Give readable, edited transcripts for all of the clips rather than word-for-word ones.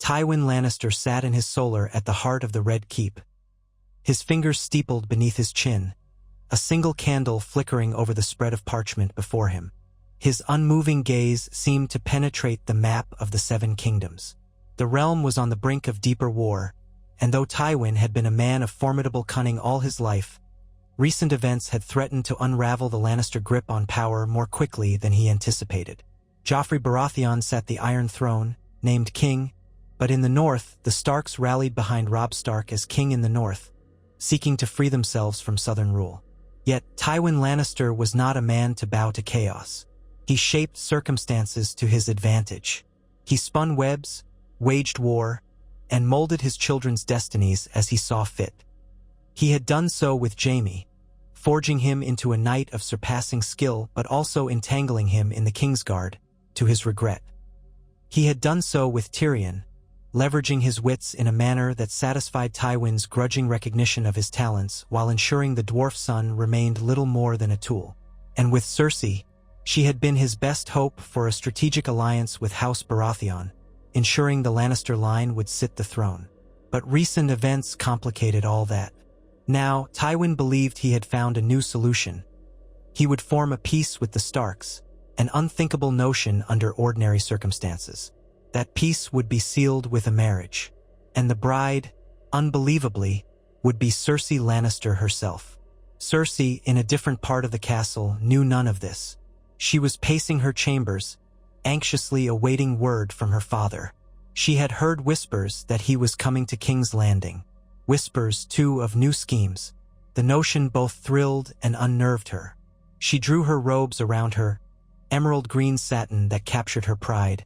Tywin Lannister sat in his solar at the heart of the Red Keep. His fingers steepled beneath his chin, a single candle flickering over the spread of parchment before him. His unmoving gaze seemed to penetrate the map of the Seven Kingdoms. The realm was on the brink of deeper war, and though Tywin had been a man of formidable cunning all his life, recent events had threatened to unravel the Lannister grip on power more quickly than he anticipated. Joffrey Baratheon sat the Iron Throne, named king, but in the north, the Starks rallied behind Robb Stark as king in the north, seeking to free themselves from southern rule. Yet Tywin Lannister was not a man to bow to chaos. He shaped circumstances to his advantage. He spun webs, waged war, and molded his children's destinies as he saw fit. He had done so with Jaime, forging him into a knight of surpassing skill but also entangling him in the Kingsguard, to his regret. He had done so with Tyrion, leveraging his wits in a manner that satisfied Tywin's grudging recognition of his talents while ensuring the dwarf son remained little more than a tool. And with Cersei, she had been his best hope for a strategic alliance with House Baratheon, ensuring the Lannister line would sit the throne. But recent events complicated all that. Now, Tywin believed he had found a new solution. He would form a peace with the Starks, an unthinkable notion under ordinary circumstances. That peace would be sealed with a marriage, and the bride, unbelievably, would be Cersei Lannister herself. Cersei, in a different part of the castle, knew none of this. She was pacing her chambers, anxiously awaiting word from her father. She had heard whispers that he was coming to King's Landing. Whispers, too, of new schemes. The notion both thrilled and unnerved her. She drew her robes around her, emerald green satin that captured her pride,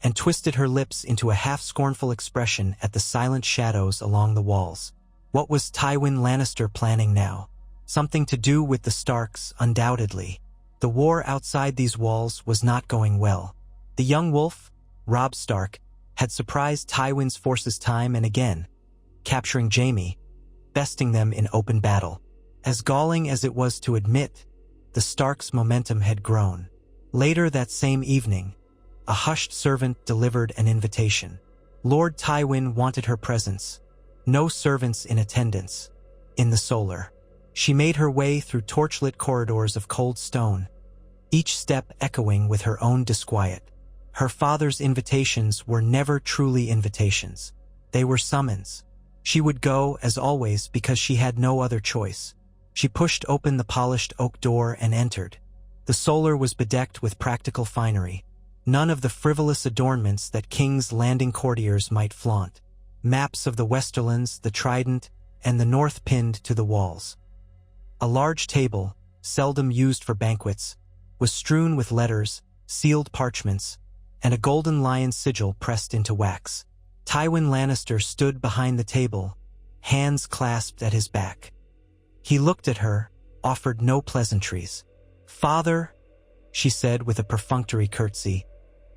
and twisted her lips into a half-scornful expression at the silent shadows along the walls. What was Tywin Lannister planning now? Something to do with the Starks, undoubtedly. The war outside these walls was not going well. The young wolf, Robb Stark, had surprised Tywin's forces time and again, capturing Jaime, besting them in open battle. As galling as it was to admit, the Starks' momentum had grown. Later that same evening, a hushed servant delivered an invitation. Lord Tywin wanted her presence. No servants in attendance. In the solar. She made her way through torchlit corridors of cold stone, each step echoing with her own disquiet. Her father's invitations were never truly invitations. They were summons. She would go, as always, because she had no other choice. She pushed open the polished oak door and entered. The solar was bedecked with practical finery. None of the frivolous adornments that King's Landing courtiers might flaunt. Maps of the Westerlands, the Trident, and the North pinned to the walls. A large table, seldom used for banquets, was strewn with letters, sealed parchments, and a golden lion sigil pressed into wax. Tywin Lannister stood behind the table, hands clasped at his back. He looked at her, offered no pleasantries. "Father," she said with a perfunctory curtsy,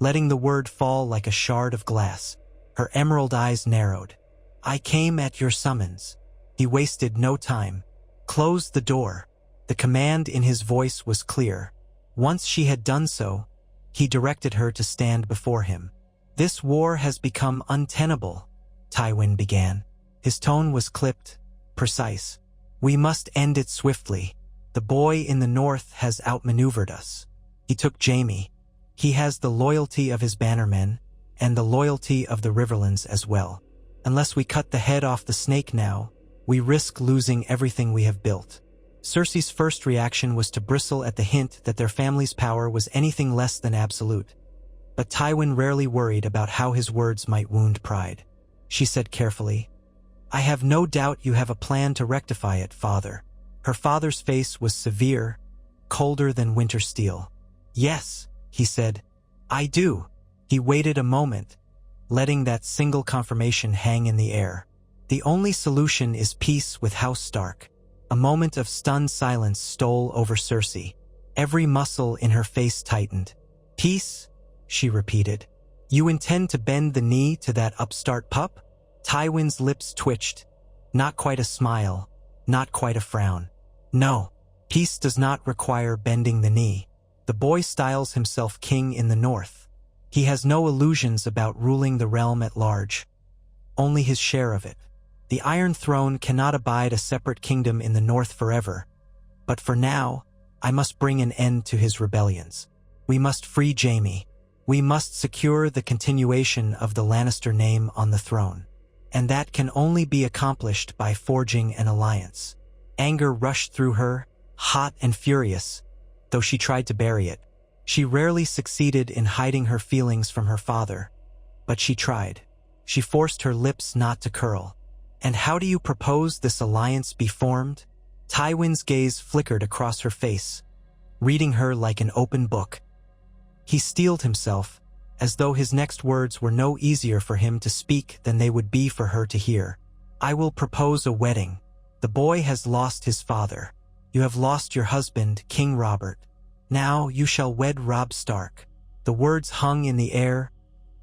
letting the word fall like a shard of glass. Her emerald eyes narrowed. "I came at your summons." He wasted no time. "Close the door." The command in his voice was clear. Once she had done so, he directed her to stand before him. "This war has become untenable," Tywin began. His tone was clipped, precise. "We must end it swiftly. The boy in the north has outmaneuvered us. He took Jaime. He has the loyalty of his bannermen, and the loyalty of the Riverlands as well. Unless we cut the head off the snake now, we risk losing everything we have built." Cersei's first reaction was to bristle at the hint that their family's power was anything less than absolute. But Tywin rarely worried about how his words might wound pride. She said carefully, "I have no doubt you have a plan to rectify it, father." Her father's face was severe, colder than winter steel. "Yes," he said, "I do." He waited a moment, letting that single confirmation hang in the air. "The only solution is peace with House Stark." A moment of stunned silence stole over Cersei. Every muscle in her face tightened. "Peace?" she repeated. "You intend to bend the knee to that upstart pup?" Tywin's lips twitched. Not quite a smile, not quite a frown. "No, peace does not require bending the knee. The boy styles himself king in the north. He has no illusions about ruling the realm at large, only his share of it. The Iron Throne cannot abide a separate kingdom in the north forever, but for now, I must bring an end to his rebellions. We must free Jaime. We must secure the continuation of the Lannister name on the throne. And that can only be accomplished by forging an alliance. Anger rushed through her, hot and furious, though she tried to bury it. She rarely succeeded in hiding her feelings from her father, but she tried. She forced her lips not to curl. And how do you propose this alliance be formed? Tywin's gaze flickered across her face, reading her like an open book. He steeled himself, as though his next words were no easier for him to speak than they would be for her to hear. I will propose a wedding. The boy has lost his father. You have lost your husband, King Robert. Now you shall wed Robb Stark. The words hung in the air,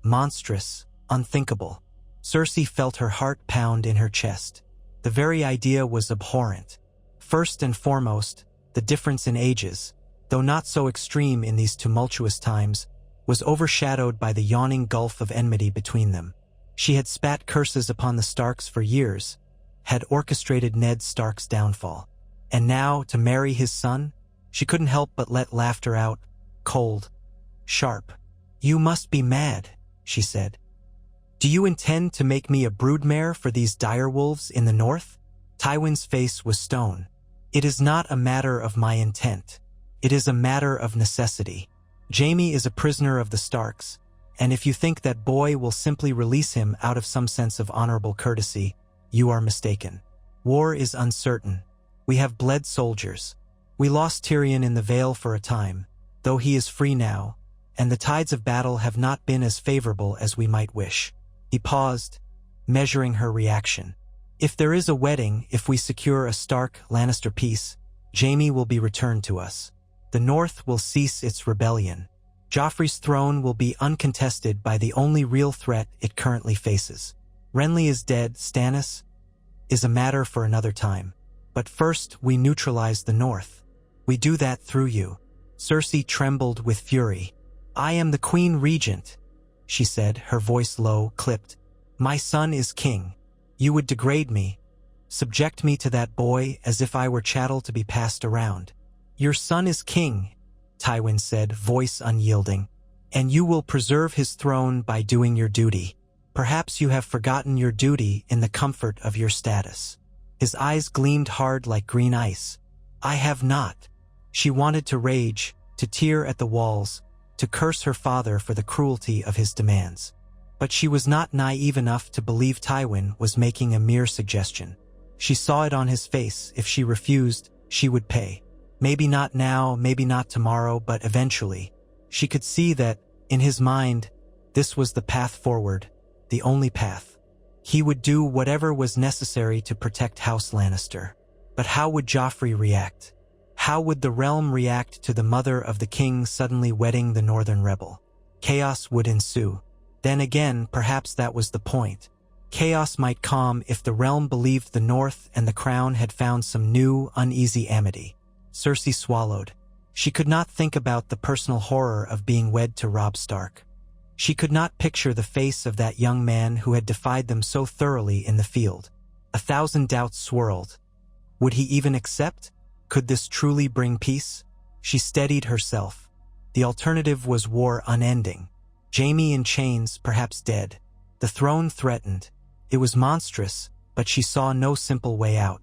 monstrous, unthinkable. Cersei felt her heart pound in her chest. The very idea was abhorrent. First and foremost, the difference in ages, though not so extreme in these tumultuous times, was overshadowed by the yawning gulf of enmity between them. She had spat curses upon the Starks for years, had orchestrated Ned Stark's downfall. And now, to marry his son? She couldn't help but let laughter out, cold, sharp. You must be mad, she said. Do you intend to make me a broodmare for these direwolves in the north? Tywin's face was stone. It is not a matter of my intent. It is a matter of necessity. Jaime is a prisoner of the Starks, and if you think that boy will simply release him out of some sense of honorable courtesy, you are mistaken. War is uncertain. We have bled soldiers. We lost Tyrion in the Vale for a time, though he is free now, and the tides of battle have not been as favorable as we might wish. He paused, measuring her reaction. If there is a wedding, if we secure a Stark-Lannister peace, Jaime will be returned to us. The North will cease its rebellion. Joffrey's throne will be uncontested by the only real threat it currently faces. Renly is dead, Stannis is a matter for another time. But first we neutralize the North. We do that through you. Cersei trembled with fury. I am the Queen Regent, she said, her voice low, clipped. My son is king. You would degrade me, subject me to that boy as if I were chattel to be passed around. Your son is king, Tywin said, voice unyielding, and you will preserve his throne by doing your duty. Perhaps you have forgotten your duty in the comfort of your status. His eyes gleamed hard like green ice. I have not. She wanted to rage, to tear at the walls, to curse her father for the cruelty of his demands. But she was not naive enough to believe Tywin was making a mere suggestion. She saw it on his face. If she refused, she would pay. Maybe not now, maybe not tomorrow, but eventually. She could see that, in his mind, this was the path forward, the only path. He would do whatever was necessary to protect House Lannister. But how would Joffrey react? How would the realm react to the mother of the king suddenly wedding the northern rebel? Chaos would ensue. Then again, perhaps that was the point. Chaos might calm if the realm believed the North and the Crown had found some new, uneasy amity. Cersei swallowed. She could not think about the personal horror of being wed to Robb Stark. She could not picture the face of that young man who had defied them so thoroughly in the field. 1,000 doubts swirled. Would he even accept? Could this truly bring peace? She steadied herself. The alternative was war unending. Jaime in chains, perhaps dead. The throne threatened. It was monstrous, but she saw no simple way out.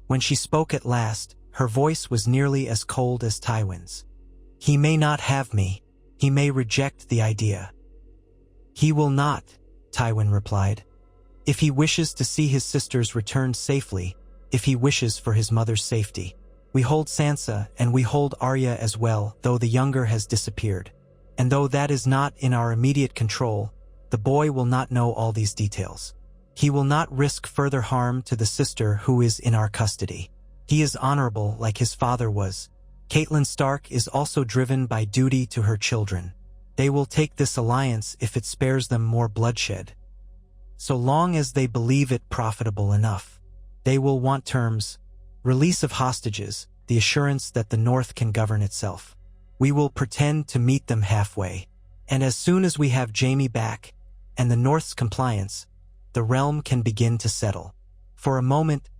When she spoke at last, her voice was nearly as cold as Tywin's. He may not have me. He may reject the idea. He will not, Tywin replied. If he wishes to see his sisters returned safely, if he wishes for his mother's safety. We hold Sansa, and we hold Arya as well, though the younger has disappeared. And though that is not in our immediate control, the boy will not know all these details. He will not risk further harm to the sister who is in our custody. He is honorable like his father was. Catelyn Stark is also driven by duty to her children. They will take this alliance if it spares them more bloodshed. So long as they believe it profitable enough. They will want terms, release of hostages, the assurance that the North can govern itself. We will pretend to meet them halfway. And as soon as we have Jaime back, and the North's compliance, the realm can begin to settle. For a moment,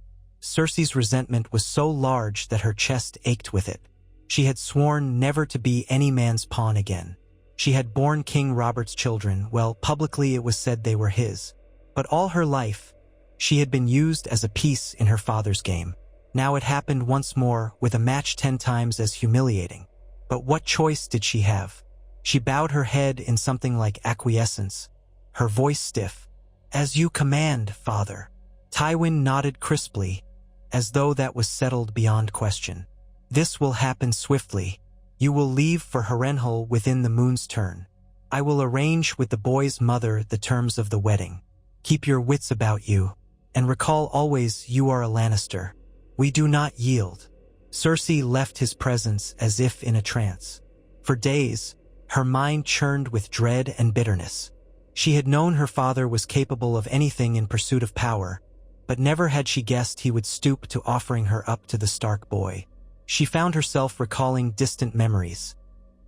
Cersei's resentment was so large that her chest ached with it. She had sworn never to be any man's pawn again. She had borne King Robert's children. Well, publicly it was said they were his. But all her life, she had been used as a piece in her father's game. Now it happened once more, with a match 10 times as humiliating. But what choice did she have? She bowed her head in something like acquiescence, her voice stiff. "As you command, father." Tywin nodded crisply, as though that was settled beyond question. "This will happen swiftly. You will leave for Harrenhal within the moon's turn. I will arrange with the boy's mother the terms of the wedding. Keep your wits about you, and recall always you are a Lannister. We do not yield." Cersei left his presence as if in a trance. For days, her mind churned with dread and bitterness. She had known her father was capable of anything in pursuit of power, but never had she guessed he would stoop to offering her up to the Stark boy. She found herself recalling distant memories.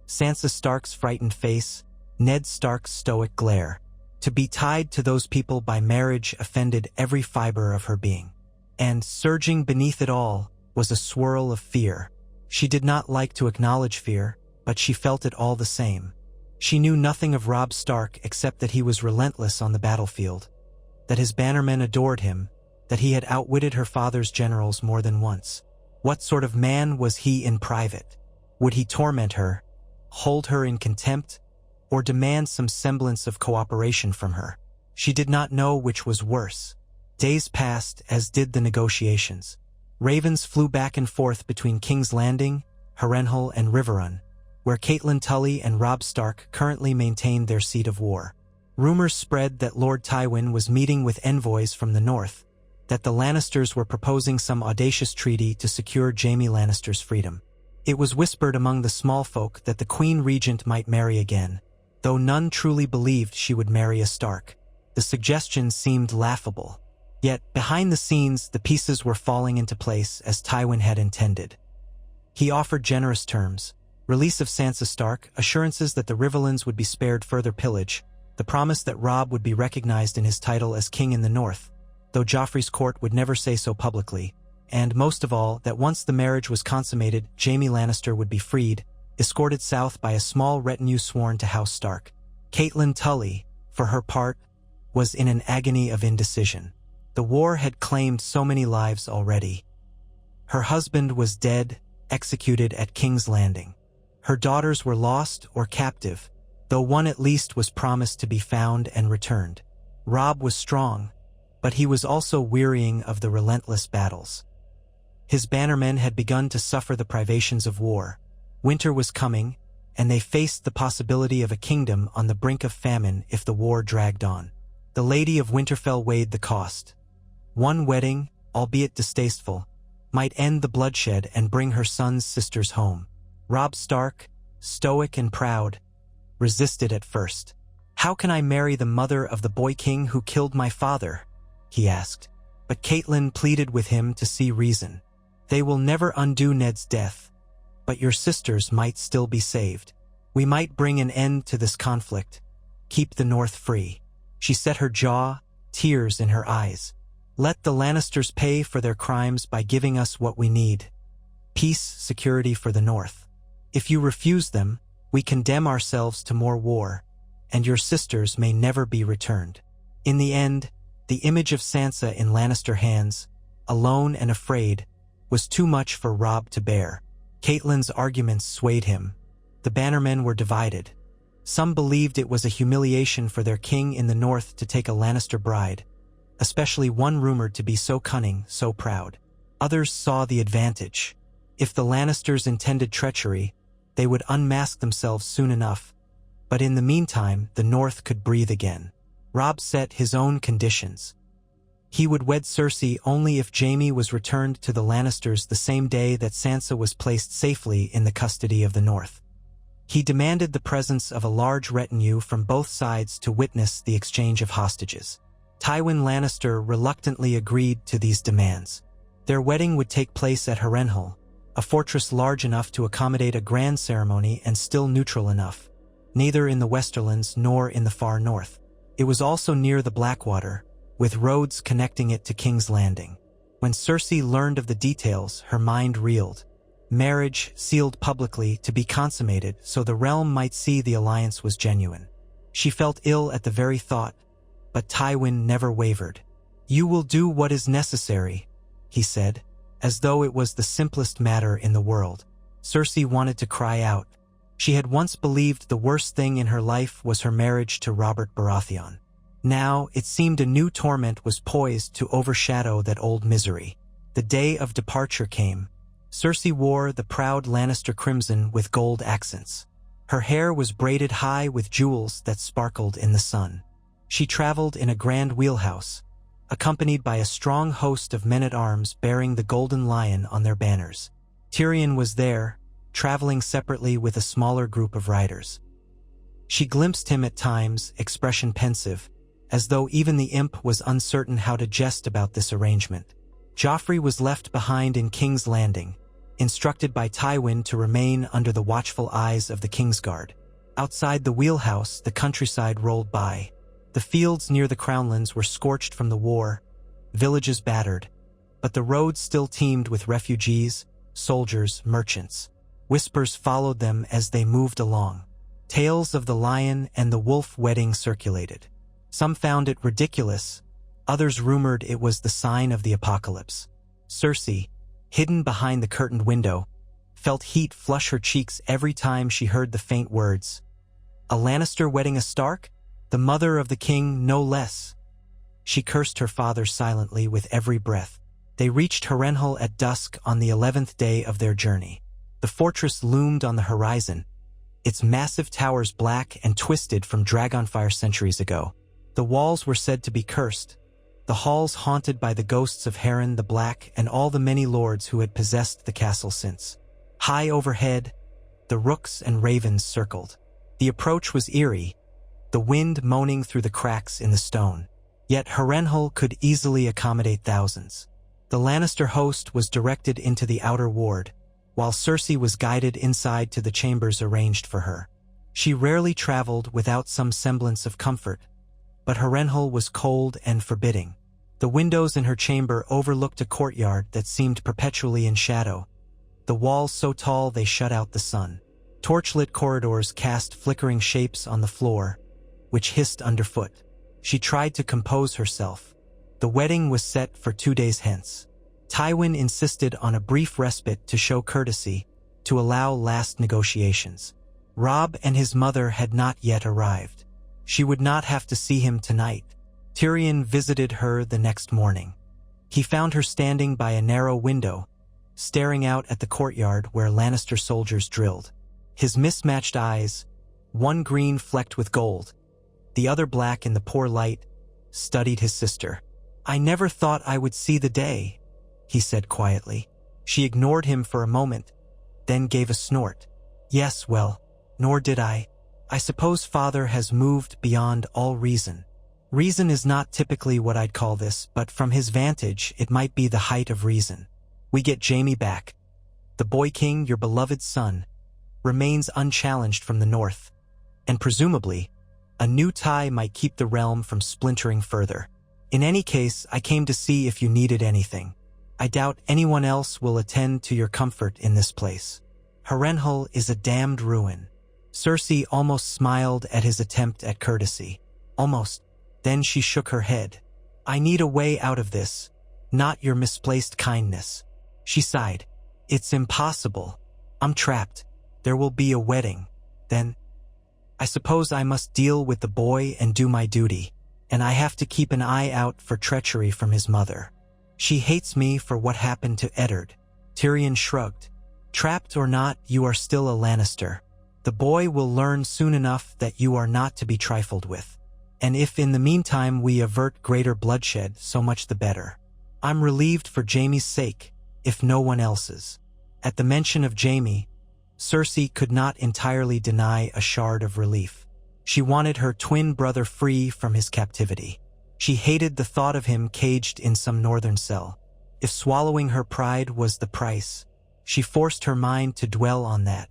Sansa Stark's frightened face, Ned Stark's stoic glare. To be tied to those people by marriage offended every fiber of her being. And surging beneath it all was a swirl of fear. She did not like to acknowledge fear, but she felt it all the same. She knew nothing of Robb Stark except that he was relentless on the battlefield, that his bannermen adored him, that he had outwitted her father's generals more than once. What sort of man was he in private? Would he torment her, hold her in contempt, or demand some semblance of cooperation from her? She did not know which was worse. Days passed, as did the negotiations. Ravens flew back and forth between King's Landing, Harrenhal, and Riverrun, where Catelyn Tully and Robb Stark currently maintained their seat of war. Rumors spread that Lord Tywin was meeting with envoys from the north, that the Lannisters were proposing some audacious treaty to secure Jaime Lannister's freedom. It was whispered among the small folk that the Queen Regent might marry again, though none truly believed she would marry a Stark. The suggestion seemed laughable. Yet, behind the scenes, the pieces were falling into place as Tywin had intended. He offered generous terms: release of Sansa Stark, assurances that the Riverlands would be spared further pillage, the promise that Robb would be recognized in his title as king in the north, though Joffrey's court would never say so publicly, and most of all, that once the marriage was consummated, Jaime Lannister would be freed, escorted south by a small retinue sworn to House Stark. Catelyn Tully, for her part, was in an agony of indecision. The war had claimed so many lives already. Her husband was dead, executed at King's Landing. Her daughters were lost or captive, though one at least was promised to be found and returned. Robb was strong, but he was also wearying of the relentless battles. His bannermen had begun to suffer the privations of war. Winter was coming, and they faced the possibility of a kingdom on the brink of famine if the war dragged on. The Lady of Winterfell weighed the cost. One wedding, albeit distasteful, might end the bloodshed and bring her son's sisters home. Robb Stark, stoic and proud, resisted at first. "How can I marry the mother of the boy king who killed my father?" he asked. But Catelyn pleaded with him to see reason. "They will never undo Ned's death, but your sisters might still be saved. We might bring an end to this conflict, keep the North free." She set her jaw, tears in her eyes. "Let the Lannisters pay for their crimes by giving us what we need: peace, security for the North. If you refuse them, we condemn ourselves to more war, and your sisters may never be returned." In the end, the image of Sansa in Lannister hands, alone and afraid, was too much for Robb to bear. Catelyn's arguments swayed him. The bannermen were divided. Some believed it was a humiliation for their king in the north to take a Lannister bride, especially one rumored to be so cunning, so proud. Others saw the advantage. If the Lannisters intended treachery, they would unmask themselves soon enough, but in the meantime the North could breathe again. Robb set his own conditions. He would wed Cersei only if Jaime was returned to the Lannisters the same day that Sansa was placed safely in the custody of the North. He demanded the presence of a large retinue from both sides to witness the exchange of hostages. Tywin Lannister reluctantly agreed to these demands. Their wedding would take place at Harrenhal, a fortress large enough to accommodate a grand ceremony and still neutral enough. neither in the Westerlands nor in the far north. It was also near the Blackwater, with roads connecting it to King's Landing. When Cersei learned of the details, her mind reeled. Marriage sealed publicly to be consummated so the realm might see the alliance was genuine. She felt ill at the very thought, but Tywin never wavered. "You will do what is necessary," he said, as though it was the simplest matter in the world. Cersei wanted to cry out. She had once believed the worst thing in her life was her marriage to Robert Baratheon. Now, it seemed a new torment was poised to overshadow that old misery. The day of departure came. Cersei wore the proud Lannister crimson with gold accents. Her hair was braided high with jewels that sparkled in the sun. She traveled in a grand wheelhouse, accompanied by a strong host of men-at-arms bearing the Golden Lion on their banners. Tyrion was there, traveling separately with a smaller group of riders. She glimpsed him at times, expression pensive, as though even the imp was uncertain how to jest about this arrangement. Joffrey was left behind in King's Landing, instructed by Tywin to remain under the watchful eyes of the Kingsguard. Outside the wheelhouse, the countryside rolled by. The fields near the Crownlands were scorched from the war, villages battered, but the roads still teemed with refugees, soldiers, merchants. Whispers followed them as they moved along. Tales of the lion and the wolf wedding circulated. Some found it ridiculous, others rumored it was the sign of the apocalypse. Cersei, hidden behind the curtained window, felt heat flush her cheeks every time she heard the faint words. A Lannister wedding a Stark? The mother of the king, no less. She cursed her father silently with every breath. They reached Harrenhal at dusk on the 11th day of their journey. The fortress loomed on the horizon, its massive towers black and twisted from dragonfire centuries ago. The walls were said to be cursed, the halls haunted by the ghosts of Harren the Black and all the many lords who had possessed the castle since. High overhead, the rooks and ravens circled. The approach was eerie, the wind moaning through the cracks in the stone. Yet Harrenhal could easily accommodate thousands. The Lannister host was directed into the outer ward, while Cersei was guided inside to the chambers arranged for her. She rarely traveled without some semblance of comfort, but Harrenhal was cold and forbidding. The windows in her chamber overlooked a courtyard that seemed perpetually in shadow, the walls so tall they shut out the sun. Torchlit corridors cast flickering shapes on the floor, which hissed underfoot. She tried to compose herself. The wedding was set for 2 days hence. Tywin insisted on a brief respite to show courtesy, to allow last negotiations. Robb and his mother had not yet arrived. She would not have to see him tonight. Tyrion visited her the next morning. He found her standing by a narrow window, staring out at the courtyard where Lannister soldiers drilled. His mismatched eyes, one green flecked with gold, the other black in the poor light, studied his sister. "I never thought I would see the day," he said quietly. She ignored him for a moment, then gave a snort. "Yes, well, nor did I. I suppose father has moved beyond all reason. Reason is not typically what I'd call this, but from his vantage, it might be the height of reason. We get Jaime back. The boy king, your beloved son, remains unchallenged from the north, and presumably, a new tie might keep the realm from splintering further. In any case, I came to see if you needed anything. I doubt anyone else will attend to your comfort in this place. Harrenhal is a damned ruin." Cersei almost smiled at his attempt at courtesy. Almost. Then she shook her head. "I need a way out of this, not your misplaced kindness." She sighed. "It's impossible. I'm trapped. There will be a wedding. Then, I suppose I must deal with the boy and do my duty, and I have to keep an eye out for treachery from his mother. She hates me for what happened to Eddard." Tyrion shrugged. "Trapped or not, you are still a Lannister. The boy will learn soon enough that you are not to be trifled with. And if in the meantime we avert greater bloodshed, so much the better. I'm relieved for Jaime's sake, if no one else's." At the mention of Jaime, Cersei could not entirely deny a shard of relief. She wanted her twin brother free from his captivity. She hated the thought of him caged in some northern cell. If swallowing her pride was the price, she forced her mind to dwell on that.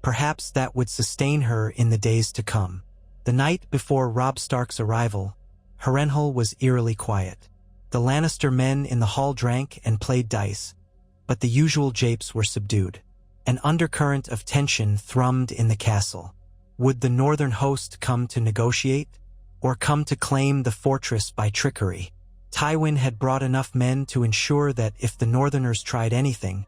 Perhaps that would sustain her in the days to come. The night before Robb Stark's arrival, Harrenhal was eerily quiet. The Lannister men in the hall drank and played dice, but the usual japes were subdued. An undercurrent of tension thrummed in the castle. Would the northern host come to negotiate, or come to claim the fortress by trickery? Tywin had brought enough men to ensure that if the northerners tried anything,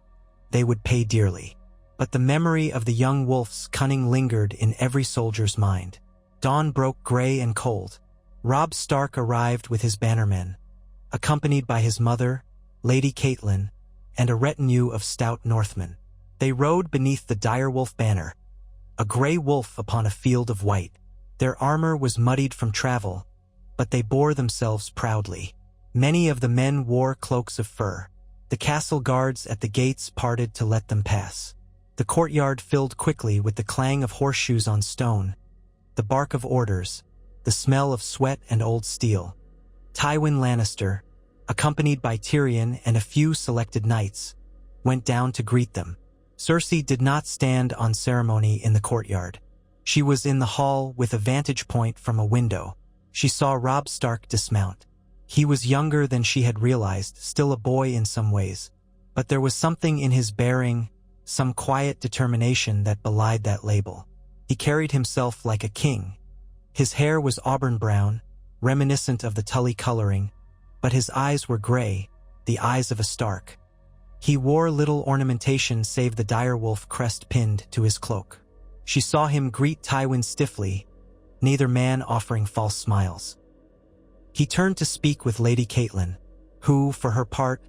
they would pay dearly. But the memory of the young wolf's cunning lingered in every soldier's mind. Dawn broke gray and cold. Robb Stark arrived with his bannermen, accompanied by his mother, Lady Catelyn, and a retinue of stout Northmen. They rode beneath the direwolf banner, a gray wolf upon a field of white. Their armor was muddied from travel, but they bore themselves proudly. Many of the men wore cloaks of fur. The castle guards at the gates parted to let them pass. The courtyard filled quickly with the clang of horseshoes on stone, the bark of orders, the smell of sweat and old steel. Tywin Lannister, accompanied by Tyrion and a few selected knights, went down to greet them. Cersei did not stand on ceremony in the courtyard. She was in the hall with a vantage point from a window. She saw Robb Stark dismount. He was younger than she had realized, still a boy in some ways, but there was something in his bearing, some quiet determination that belied that label. He carried himself like a king. His hair was auburn brown, reminiscent of the Tully coloring, but his eyes were gray, the eyes of a Stark. He wore little ornamentation save the direwolf crest pinned to his cloak. She saw him greet Tywin stiffly, neither man offering false smiles. He turned to speak with Lady Catelyn, who, for her part,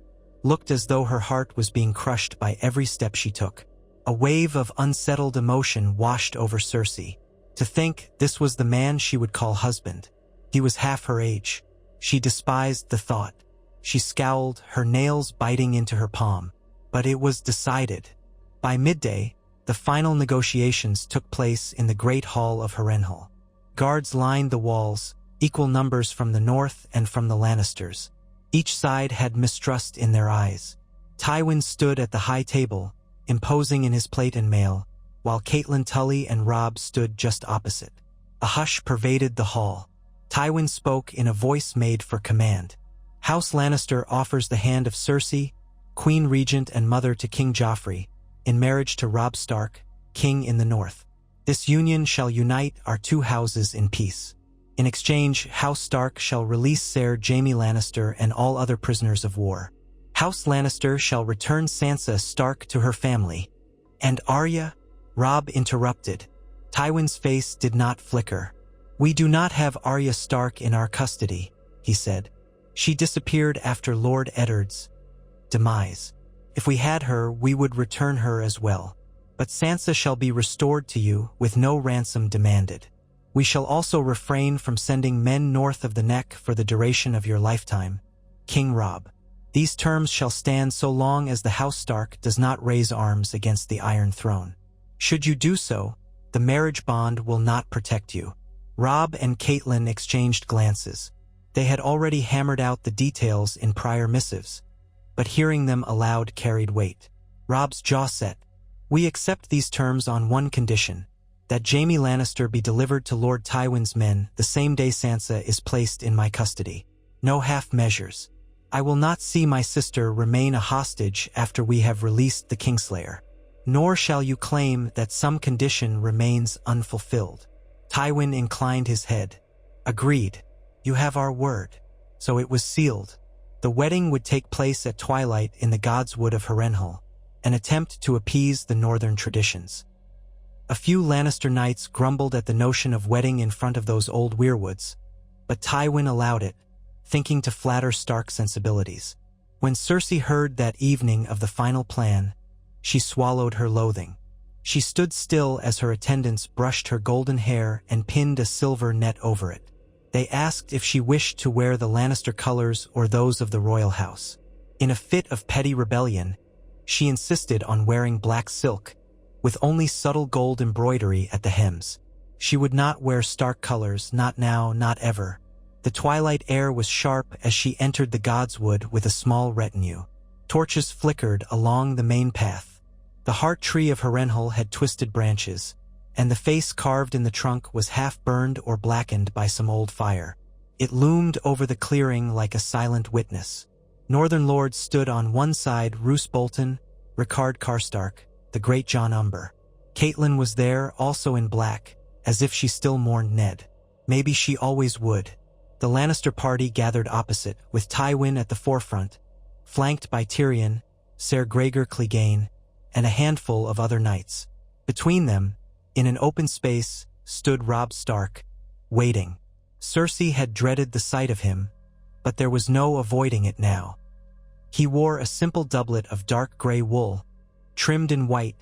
looked as though her heart was being crushed by every step she took. A wave of unsettled emotion washed over Cersei. To think this was the man she would call husband. He was half her age. She despised the thought. She scowled, her nails biting into her palm. But it was decided. By midday, the final negotiations took place in the great hall of Harrenhal. Guards lined the walls, equal numbers from the north and from the Lannisters. Each side had mistrust in their eyes. Tywin stood at the high table, imposing in his plate and mail, while Catelyn, Tully, and Robb stood just opposite. A hush pervaded the hall. Tywin spoke in a voice made for command. House Lannister offers the hand of Cersei, Queen Regent and mother to King Joffrey, in marriage to Robb Stark, King in the North. This union shall unite our two houses in peace. In exchange, House Stark shall release Ser Jaime Lannister and all other prisoners of war. House Lannister shall return Sansa Stark to her family. And Arya? Robb interrupted. Tywin's face did not flicker. We do not have Arya Stark in our custody, he said. She disappeared after Lord Eddard's demise. If we had her, we would return her as well. But Sansa shall be restored to you with no ransom demanded. We shall also refrain from sending men north of the neck for the duration of your lifetime, King Robb. These terms shall stand so long as the House Stark does not raise arms against the Iron Throne. Should you do so, the marriage bond will not protect you. Robb and Catelyn exchanged glances. They had already hammered out the details in prior missives, but hearing them aloud carried weight. Robb's jaw set. We accept these terms on one condition, that Jaime Lannister be delivered to Lord Tywin's men the same day Sansa is placed in my custody. No half measures. I will not see my sister remain a hostage after we have released the Kingslayer. Nor shall you claim that some condition remains unfulfilled. Tywin inclined his head. Agreed. You have our word. So it was sealed. The wedding would take place at twilight in the Godswood of Harrenhal, an attempt to appease the northern traditions. A few Lannister knights grumbled at the notion of wedding in front of those old weirwoods, but Tywin allowed it, thinking to flatter Stark sensibilities. When Cersei heard that evening of the final plan, she swallowed her loathing. She stood still as her attendants brushed her golden hair and pinned a silver net over it. They asked if she wished to wear the Lannister colors or those of the royal house. In a fit of petty rebellion, she insisted on wearing black silk, with only subtle gold embroidery at the hems. She would not wear Stark colors, not now, not ever. The twilight air was sharp as she entered the Godswood with a small retinue. Torches flickered along the main path. The heart tree of Harrenhal had twisted branches, and the face carved in the trunk was half burned or blackened by some old fire. It loomed over the clearing like a silent witness. Northern lords stood on one side: Roose Bolton, Rickard Karstark, the great John Umber. Catelyn was there, also in black, as if she still mourned Ned. Maybe she always would. The Lannister party gathered opposite, with Tywin at the forefront, flanked by Tyrion, Ser Gregor Clegane, and a handful of other knights. Between them, in an open space, stood Robb Stark, waiting. Cersei had dreaded the sight of him, but there was no avoiding it now. He wore a simple doublet of dark gray wool, trimmed in white,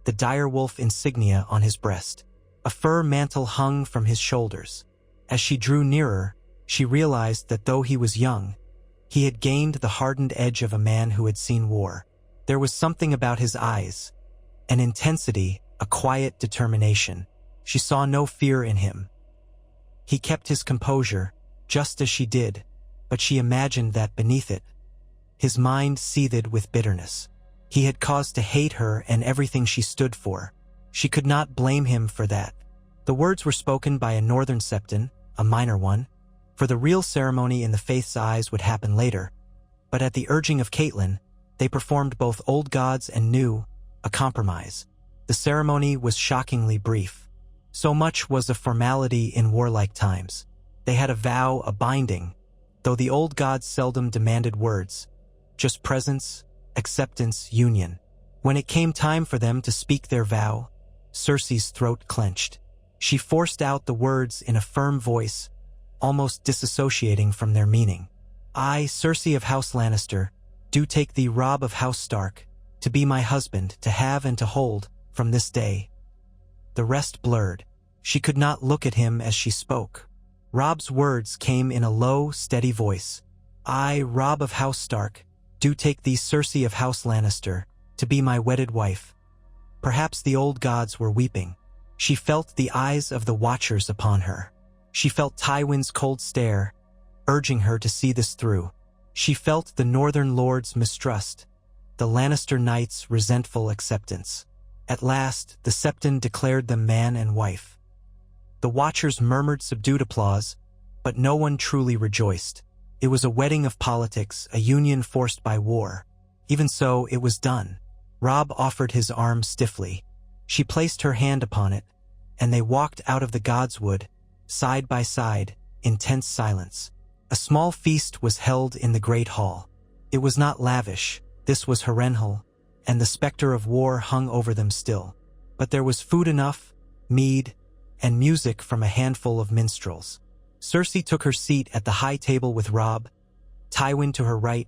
the direwolf insignia on his breast. A fur mantle hung from his shoulders. As she drew nearer, she realized that though he was young, he had gained the hardened edge of a man who had seen war. There was something about his eyes, an intensity, a quiet determination. She saw no fear in him. He kept his composure, just as she did, but she imagined that beneath it, his mind seethed with bitterness. He had cause to hate her and everything she stood for. She could not blame him for that. The words were spoken by a northern septon, a minor one, for the real ceremony in the faith's eyes would happen later, but at the urging of Catelyn, they performed both old gods and new, a compromise. The ceremony was shockingly brief. So much was a formality in warlike times. They had a vow, a binding, though the old gods seldom demanded words, just presence, acceptance, union. When it came time for them to speak their vow, Cersei's throat clenched. She forced out the words in a firm voice, almost disassociating from their meaning. I, Cersei of House Lannister, do take thee, Robb of House Stark, to be my husband, to have and to hold, from this day. The rest blurred. She could not look at him as she spoke. Robb's words came in a low, steady voice. I, Robb of House Stark, do take thee, Cersei of House Lannister, to be my wedded wife. Perhaps the old gods were weeping. She felt the eyes of the watchers upon her. She felt Tywin's cold stare, urging her to see this through. She felt the northern lords' mistrust, the Lannister knights' resentful acceptance. At last, the septon declared them man and wife. The watchers murmured subdued applause, but no one truly rejoiced. It was a wedding of politics, a union forced by war. Even so, it was done. Robb offered his arm stiffly. She placed her hand upon it, and they walked out of the godswood, side by side, in tense silence. A small feast was held in the great hall. It was not lavish. This was Harrenhal, and the specter of war hung over them still. But there was food enough, mead, and music from a handful of minstrels. Cersei took her seat at the high table with Robb, Tywin to her right,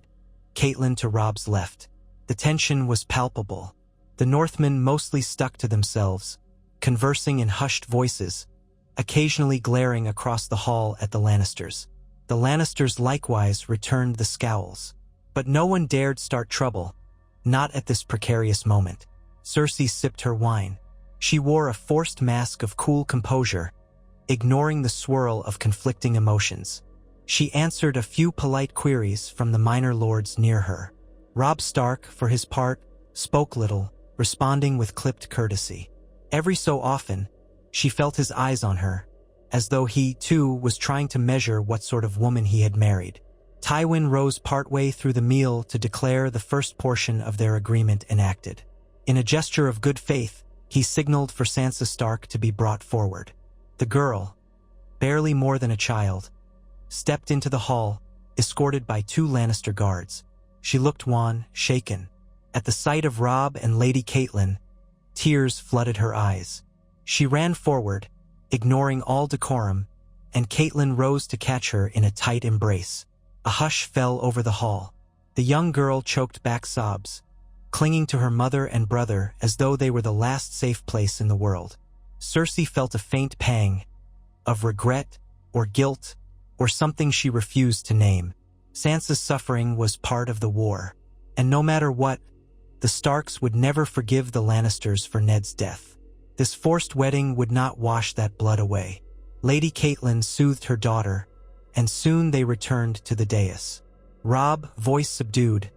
Catelyn to Robb's left. The tension was palpable. The Northmen mostly stuck to themselves, conversing in hushed voices, occasionally glaring across the hall at the Lannisters. The Lannisters likewise returned the scowls. But no one dared start trouble, not at this precarious moment. Cersei sipped her wine. She wore a forced mask of cool composure, ignoring the swirl of conflicting emotions. She answered a few polite queries from the minor lords near her. Robb Stark, for his part, spoke little, responding with clipped courtesy. Every so often, she felt his eyes on her, as though he, too, was trying to measure what sort of woman he had married. Tywin rose partway through the meal to declare the first portion of their agreement enacted. In a gesture of good faith, he signaled for Sansa Stark to be brought forward. The girl, barely more than a child, stepped into the hall, escorted by 2 Lannister guards. She looked wan, shaken. At the sight of Robb and Lady Catelyn, tears flooded her eyes. She ran forward, ignoring all decorum, and Catelyn rose to catch her in a tight embrace. A hush fell over the hall. The young girl choked back sobs, clinging to her mother and brother as though they were the last safe place in the world. Cersei felt a faint pang, of regret, or guilt, or something she refused to name. Sansa's suffering was part of the war, and no matter what, the Starks would never forgive the Lannisters for Ned's death. This forced wedding would not wash that blood away. Lady Catelyn soothed her daughter, and soon they returned to the dais. Robb, voice subdued,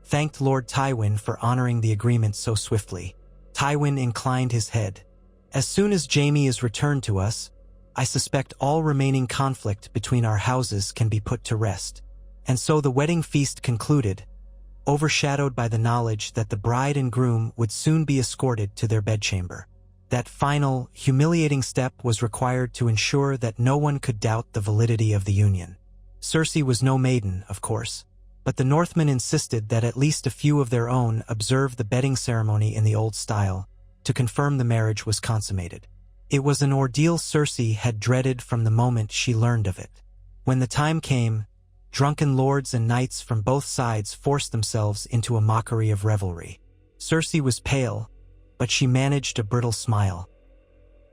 thanked Lord Tywin for honoring the agreement so swiftly. Tywin inclined his head. As soon as Jaime is returned to us, I suspect all remaining conflict between our houses can be put to rest. And so the wedding feast concluded, overshadowed by the knowledge that the bride and groom would soon be escorted to their bedchamber. That final, humiliating step was required to ensure that no one could doubt the validity of the union. Cersei was no maiden, of course, but the Northmen insisted that at least a few of their own observe the bedding ceremony in the old style, to confirm the marriage was consummated. It was an ordeal Cersei had dreaded from the moment she learned of it. When the time came, drunken lords and knights from both sides forced themselves into a mockery of revelry. Cersei was pale, but she managed a brittle smile.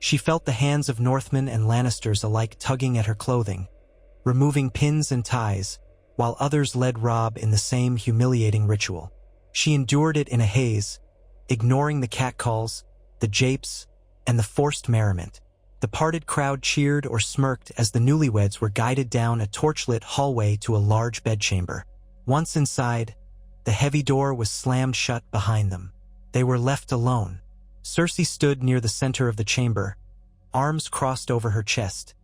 She felt the hands of Northmen and Lannisters alike tugging at her clothing, removing pins and ties, while others led Robb in the same humiliating ritual. She endured it in a haze, ignoring the catcalls, the japes, and the forced merriment. The parted crowd cheered or smirked as the newlyweds were guided down a torchlit hallway to a large bedchamber. Once inside, the heavy door was slammed shut behind them. They were left alone. Cersei stood near the center of the chamber, arms crossed over her chest,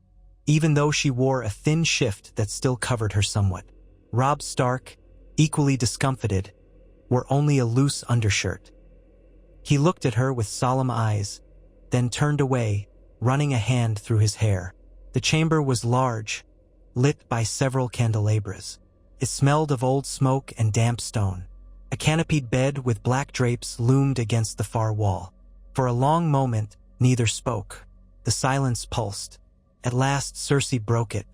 even though she wore a thin shift that still covered her somewhat. Robb Stark, equally discomfited, wore only a loose undershirt. He looked at her with solemn eyes, then turned away, running a hand through his hair. The chamber was large, lit by several candelabras. It smelled of old smoke and damp stone. A canopied bed with black drapes loomed against the far wall. For a long moment, neither spoke. The silence pulsed. At last, Cersei broke it.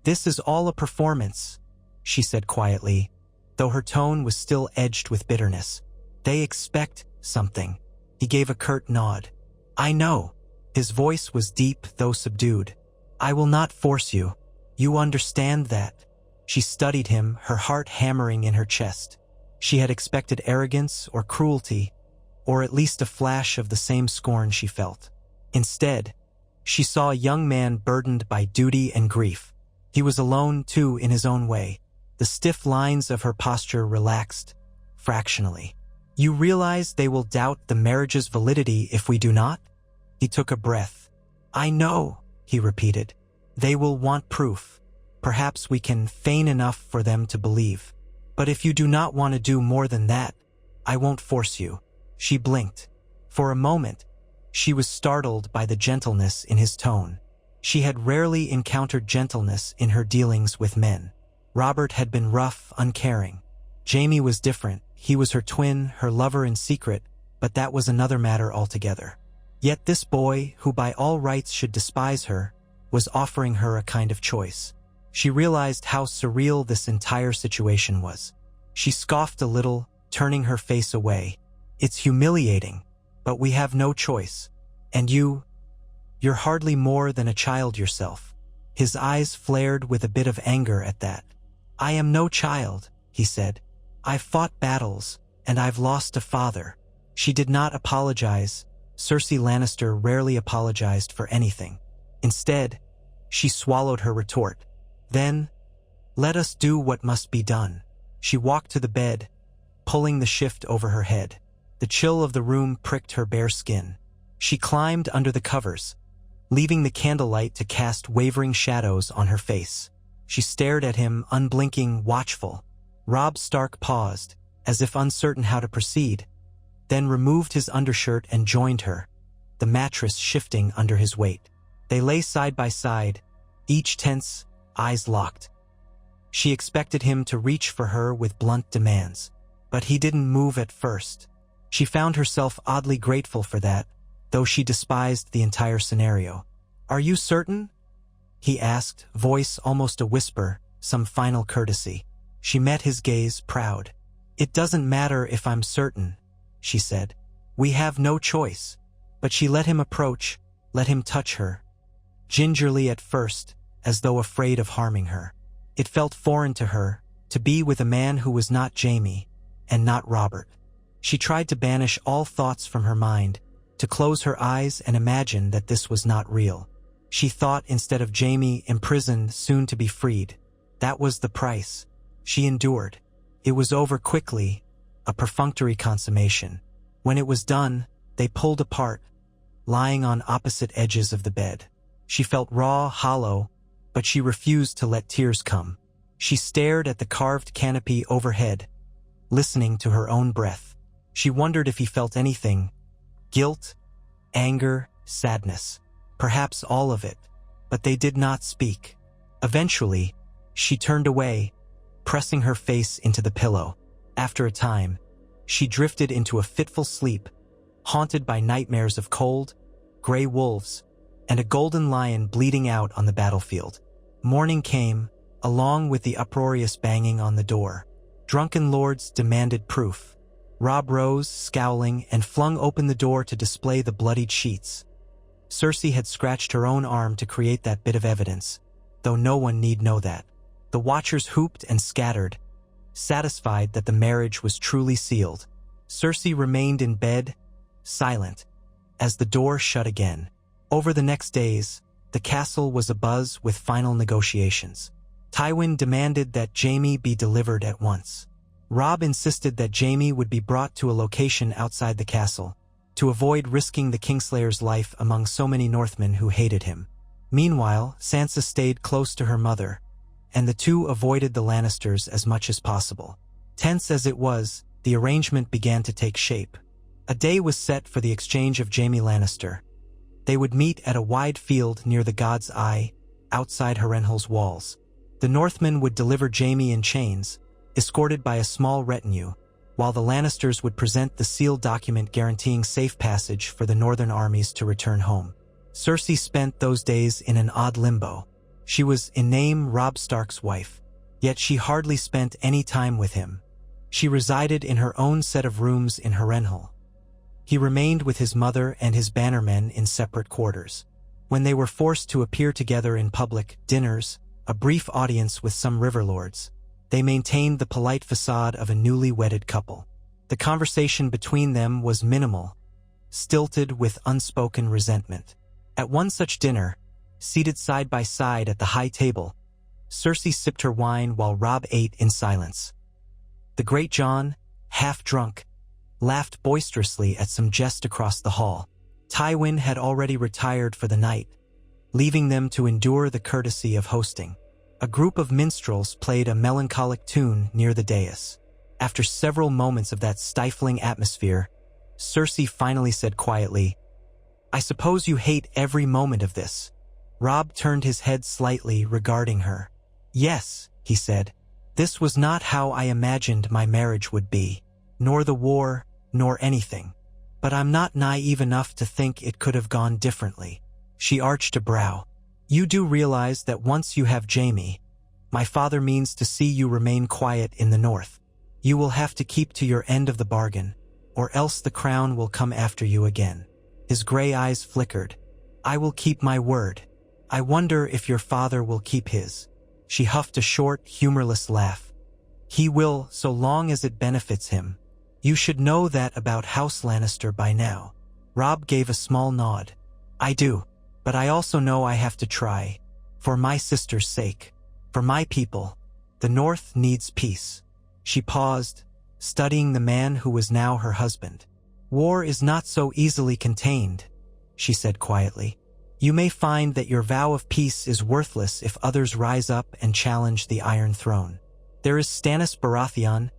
"This is all a performance," she said quietly, though her tone was still edged with bitterness. "They expect something." He gave a curt nod. "I know." His voice was deep, though subdued. "I will not force you. You understand that." She studied him, her heart hammering in her chest. She had expected arrogance or cruelty, or at least a flash of the same scorn she felt. Instead, she saw a young man burdened by duty and grief. He was alone, too, in his own way. The stiff lines of her posture relaxed, fractionally. "You realize they will doubt the marriage's validity if we do not?" He took a breath. "I know," he repeated. "They will want proof. Perhaps we can feign enough for them to believe. But if you do not want to do more than that, I won't force you." She blinked. For a moment, she was startled by the gentleness in his tone. She had rarely encountered gentleness in her dealings with men. Robert had been rough, uncaring. Jaime was different. He was her twin, her lover in secret, but that was another matter altogether. Yet this boy, who by all rights should despise her, was offering her a kind of choice. She realized how surreal this entire situation was. She scoffed a little, turning her face away. "It's humiliating, but we have no choice. And you're hardly more than a child yourself." His eyes flared with a bit of anger at that. "I am no child," he said. "I've fought battles, and I've lost a father." She did not apologize. Cersei Lannister rarely apologized for anything. Instead, she swallowed her retort. "Then, let us do what must be done." She walked to the bed, pulling the shift over her head. The chill of the room pricked her bare skin. She climbed under the covers, leaving the candlelight to cast wavering shadows on her face. She stared at him, unblinking, watchful. Robb Stark paused, as if uncertain how to proceed, then removed his undershirt and joined her, the mattress shifting under his weight. They lay side by side, each tense, eyes locked. She expected him to reach for her with blunt demands, but he didn't move at first. She found herself oddly grateful for that, though she despised the entire scenario. "Are you certain?" he asked, voice almost a whisper, some final courtesy. She met his gaze, proud. "It doesn't matter if I'm certain," she said. "We have no choice." But she let him approach, let him touch her. Gingerly at first, as though afraid of harming her. It felt foreign to her, to be with a man who was not Jaime, and not Robert. She tried to banish all thoughts from her mind, to close her eyes and imagine that this was not real. She thought instead of Jaime imprisoned, soon to be freed. That was the price. She endured. It was over quickly, a perfunctory consummation. When it was done, They pulled apart, lying on opposite edges of the bed. She felt raw, hollow, but she refused to let tears come. She stared at the carved canopy overhead, listening to her own breath. She wondered if he felt anything: guilt, anger, sadness, perhaps all of it. But they did not speak. Eventually, she turned away, pressing her face into the pillow. After a time, she drifted into a fitful sleep, haunted by nightmares of cold, gray wolves, and a golden lion bleeding out on the battlefield. Morning came, along with the uproarious banging on the door. Drunken lords demanded proof. Robb rose, scowling, and flung open the door to display the bloodied sheets. Cersei had scratched her own arm to create that bit of evidence, though no one need know that. The watchers hooped and scattered, satisfied that the marriage was truly sealed. Cersei remained in bed, silent, as the door shut again. Over the next days, the castle was abuzz with final negotiations. Tywin demanded that Jaime be delivered at once. Robb insisted that Jaime would be brought to a location outside the castle, to avoid risking the Kingslayer's life among so many Northmen who hated him. Meanwhile, Sansa stayed close to her mother, and the two avoided the Lannisters as much as possible. Tense as it was, the arrangement began to take shape. A day was set for the exchange of Jaime Lannister. They would meet at a wide field near the God's Eye, outside Harrenhal's walls. The Northmen would deliver Jaime in chains, escorted by a small retinue, while the Lannisters would present the sealed document guaranteeing safe passage for the northern armies to return home. Cersei spent those days in an odd limbo. She was in name Robb Stark's wife, yet she hardly spent any time with him. She resided in her own set of rooms in Harrenhal. He remained with his mother and his bannermen in separate quarters. When they were forced to appear together in public dinners, a brief audience with some riverlords, they maintained the polite facade of a newly wedded couple. The conversation between them was minimal, stilted with unspoken resentment. At one such dinner, seated side by side at the high table, Cersei sipped her wine while Robb ate in silence. The great Jon, half drunk, laughed boisterously at some jest across the hall. Tywin had already retired for the night, leaving them to endure the courtesy of hosting. A group of minstrels played a melancholic tune near the dais. After several moments of that stifling atmosphere, Cersei finally said quietly, "I suppose you hate every moment of this." Robb turned his head slightly, regarding her. "Yes," he said. "This was not how I imagined my marriage would be, nor the war, nor anything. But I'm not naive enough to think it could have gone differently." She arched a brow. "You do realize that once you have Jaime, my father means to see you remain quiet in the north. You will have to keep to your end of the bargain, or else the crown will come after you again." His gray eyes flickered. "I will keep my word. I wonder if your father will keep his." She huffed a short, humorless laugh. "He will, so long as it benefits him. You should know that about House Lannister by now." Robb gave a small nod. "I do. But I also know I have to try, for my sister's sake, for my people. The North needs peace." She paused, studying the man who was now her husband. "War is not so easily contained," she said quietly. "You may find that your vow of peace is worthless if others rise up and challenge the Iron Throne. There is Stannis Baratheon,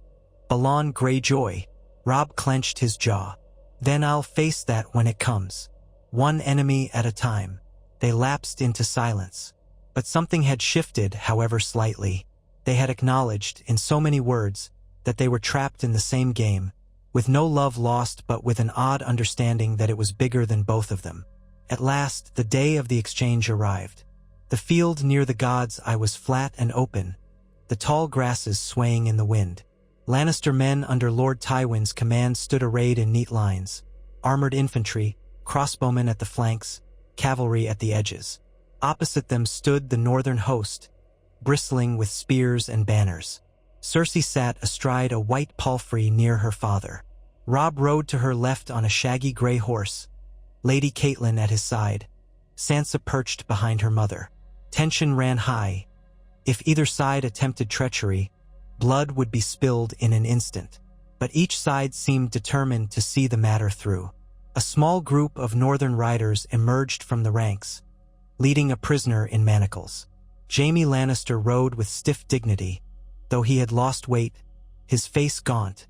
Balon Greyjoy." Robb clenched his jaw. "Then I'll face that when it comes. One enemy at a time." They lapsed into silence. But something had shifted, however slightly. They had acknowledged, in so many words, that they were trapped in the same game, with no love lost but with an odd understanding that it was bigger than both of them. At last, the day of the exchange arrived. The field near the God's Eye was flat and open, the tall grasses swaying in the wind. Lannister men under Lord Tywin's command stood arrayed in neat lines, armored infantry, crossbowmen at the flanks, cavalry at the edges. Opposite them stood the northern host, bristling with spears and banners. Cersei sat astride a white palfrey near her father. Robb rode to her left on a shaggy gray horse, Lady Catelyn at his side, Sansa perched behind her mother. Tension ran high. If either side attempted treachery, blood would be spilled in an instant. But each side seemed determined to see the matter through. A small group of northern riders emerged from the ranks, leading a prisoner in manacles. Jaime Lannister rode with stiff dignity, though he had lost weight, his face gaunt,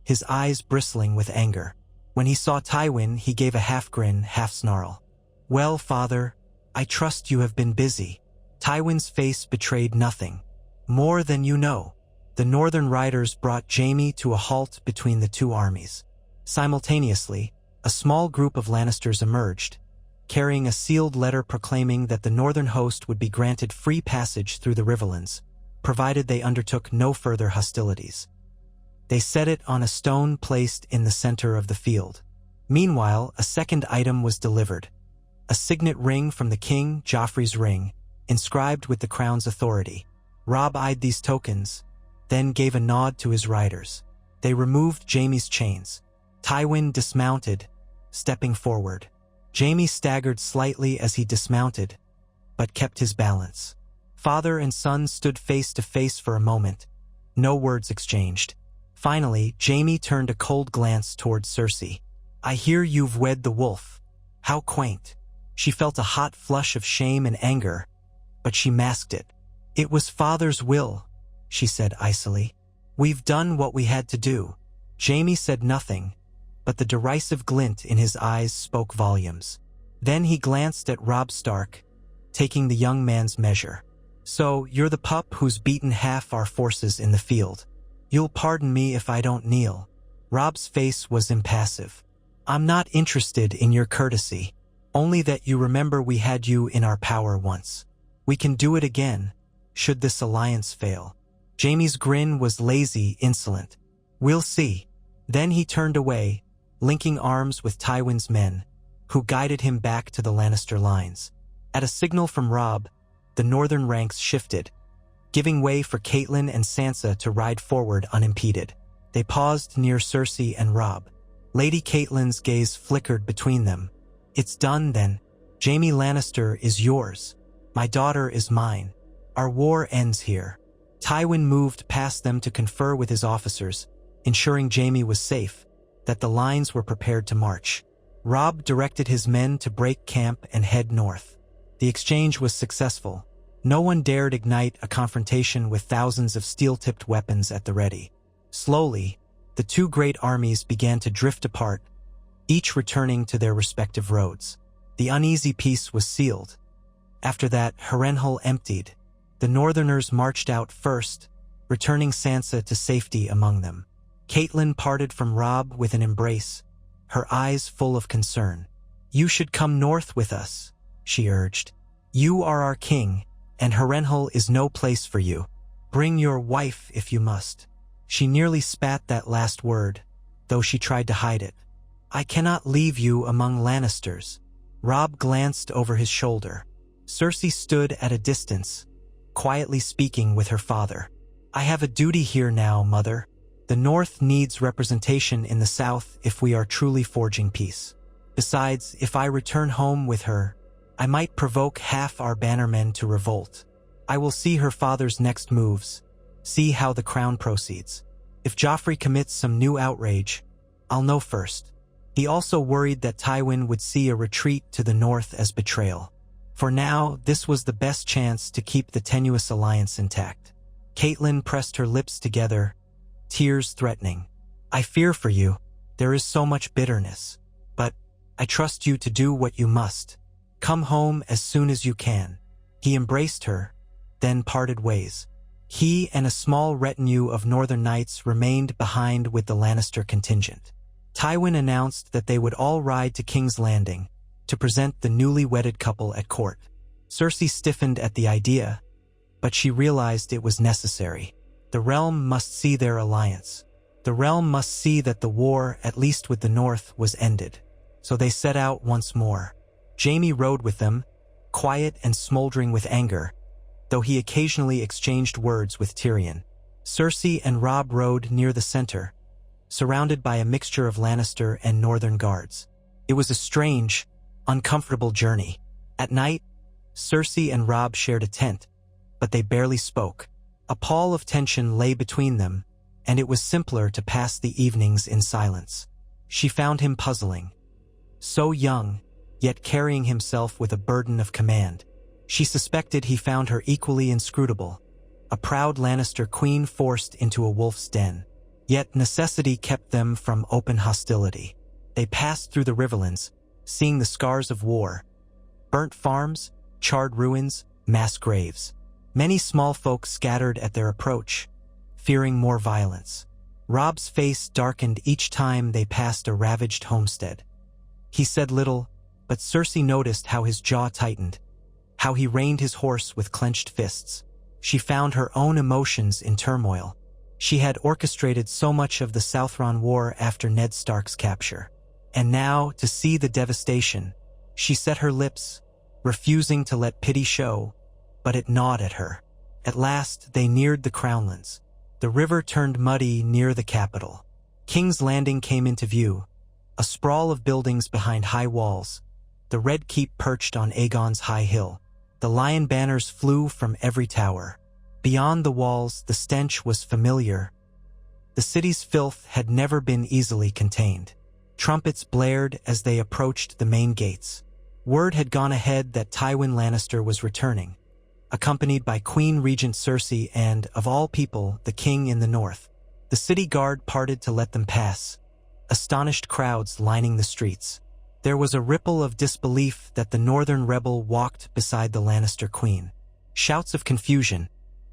his eyes bristling with anger. When he saw Tywin, he gave a half-grin, half-snarl. "Well, father, I trust you have been busy." Tywin's face betrayed nothing. "More than you know." The northern riders brought Jaime to a halt between the two armies. Simultaneously, a small group of Lannisters emerged, carrying a sealed letter proclaiming that the northern host would be granted free passage through the Riverlands, provided they undertook no further hostilities. They set it on a stone placed in the center of the field. Meanwhile, a second item was delivered, a signet ring from the king, Joffrey's ring, inscribed with the crown's authority. Robb eyed these tokens, then gave a nod to his riders. They removed Jaime's chains. Tywin dismounted, stepping forward. Jaime staggered slightly as he dismounted, but kept his balance. Father and son stood face to face for a moment, no words exchanged. Finally, Jaime turned a cold glance towards Cersei. "I hear you've wed the wolf. How quaint." She felt a hot flush of shame and anger, but she masked it. "It was father's will," she said icily. "We've done what we had to do." Jaime said nothing, but the derisive glint in his eyes spoke volumes. Then he glanced at Robb Stark, taking the young man's measure. "So, you're the pup who's beaten half our forces in the field. You'll pardon me if I don't kneel." Robb's face was impassive. "I'm not interested in your courtesy, only that you remember we had you in our power once. We can do it again, should this alliance fail." Jaime's grin was lazy, insolent. "We'll see." Then he turned away, linking arms with Tywin's men, who guided him back to the Lannister lines. At a signal from Robb, the northern ranks shifted, giving way for Catelyn and Sansa to ride forward unimpeded. They paused near Cersei and Robb. Lady Catelyn's gaze flickered between them. "It's done, then. Jaime Lannister is yours. My daughter is mine. Our war ends here." Tywin moved past them to confer with his officers, ensuring Jaime was safe, that the lines were prepared to march. Robb directed his men to break camp and head north. The exchange was successful. No one dared ignite a confrontation with thousands of steel-tipped weapons at the ready. Slowly, the two great armies began to drift apart, each returning to their respective roads. The uneasy peace was sealed. After that, Harrenhal emptied. The northerners marched out first, returning Sansa to safety among them. Catelyn parted from Robb with an embrace, her eyes full of concern. "You should come north with us," she urged. "You are our king, and Harrenhal is no place for you. Bring your wife if you must." She nearly spat that last word, though she tried to hide it. "I cannot leave you among Lannisters." Robb glanced over his shoulder. Cersei stood at a distance, quietly speaking with her father. "I have a duty here now, Mother. The North needs representation in the South if we are truly forging peace. Besides, if I return home with her, I might provoke half our bannermen to revolt. I will see her father's next moves, see how the crown proceeds. If Joffrey commits some new outrage, I'll know first." He also worried that Tywin would see a retreat to the north as betrayal. For now, this was the best chance to keep the tenuous alliance intact. Catelyn pressed her lips together, tears threatening. "I fear for you. There is so much bitterness. But I trust you to do what you must. Come home as soon as you can." He embraced her, then parted ways. He and a small retinue of northern knights remained behind with the Lannister contingent. Tywin announced that they would all ride to King's Landing to present the newly wedded couple at court. Cersei stiffened at the idea, but she realized it was necessary. The realm must see their alliance. The realm must see that the war, at least with the North, was ended. So they set out once more. Jaime rode with them, quiet and smoldering with anger, though he occasionally exchanged words with Tyrion. Cersei and Robb rode near the center, surrounded by a mixture of Lannister and Northern guards. It was a strange, uncomfortable journey. At night, Cersei and Robb shared a tent, but they barely spoke. A pall of tension lay between them, and it was simpler to pass the evenings in silence. She found him puzzling. so young, yet carrying himself with a burden of command. She suspected he found her equally inscrutable, a proud Lannister queen forced into a wolf's den. Yet necessity kept them from open hostility. They passed through the riverlands, seeing the scars of war, burnt farms, charred ruins, mass graves. Many small folk scattered at their approach, fearing more violence. Robb's face darkened each time they passed a ravaged homestead. He said little, but Cersei noticed how his jaw tightened, how he reined his horse with clenched fists. She found her own emotions in turmoil. She had orchestrated so much of the Southron War after Ned Stark's capture. And now, to see the devastation, she set her lips, refusing to let pity show, but it gnawed at her. At last, they neared the Crownlands. The river turned muddy near the capital. King's Landing came into view, a sprawl of buildings behind high walls, the Red Keep perched on Aegon's high hill. The lion banners flew from every tower. Beyond the walls, the stench was familiar. The city's filth had never been easily contained. Trumpets blared as they approached the main gates. Word had gone ahead that Tywin Lannister was returning, accompanied by Queen Regent Cersei and, of all people, the king in the north. The city guard parted to let them pass, astonished crowds lining the streets. There was a ripple of disbelief that the northern rebel walked beside the Lannister queen. Shouts of confusion,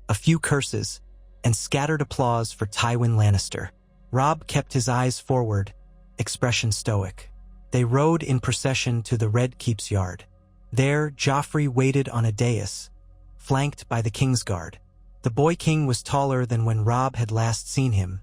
a few curses, and scattered applause for Tywin Lannister. Robb kept his eyes forward, expression stoic. They rode in procession to the Red Keep's yard. There, Joffrey waited on a dais, flanked by the Kingsguard. The boy king was taller than when Robb had last seen him,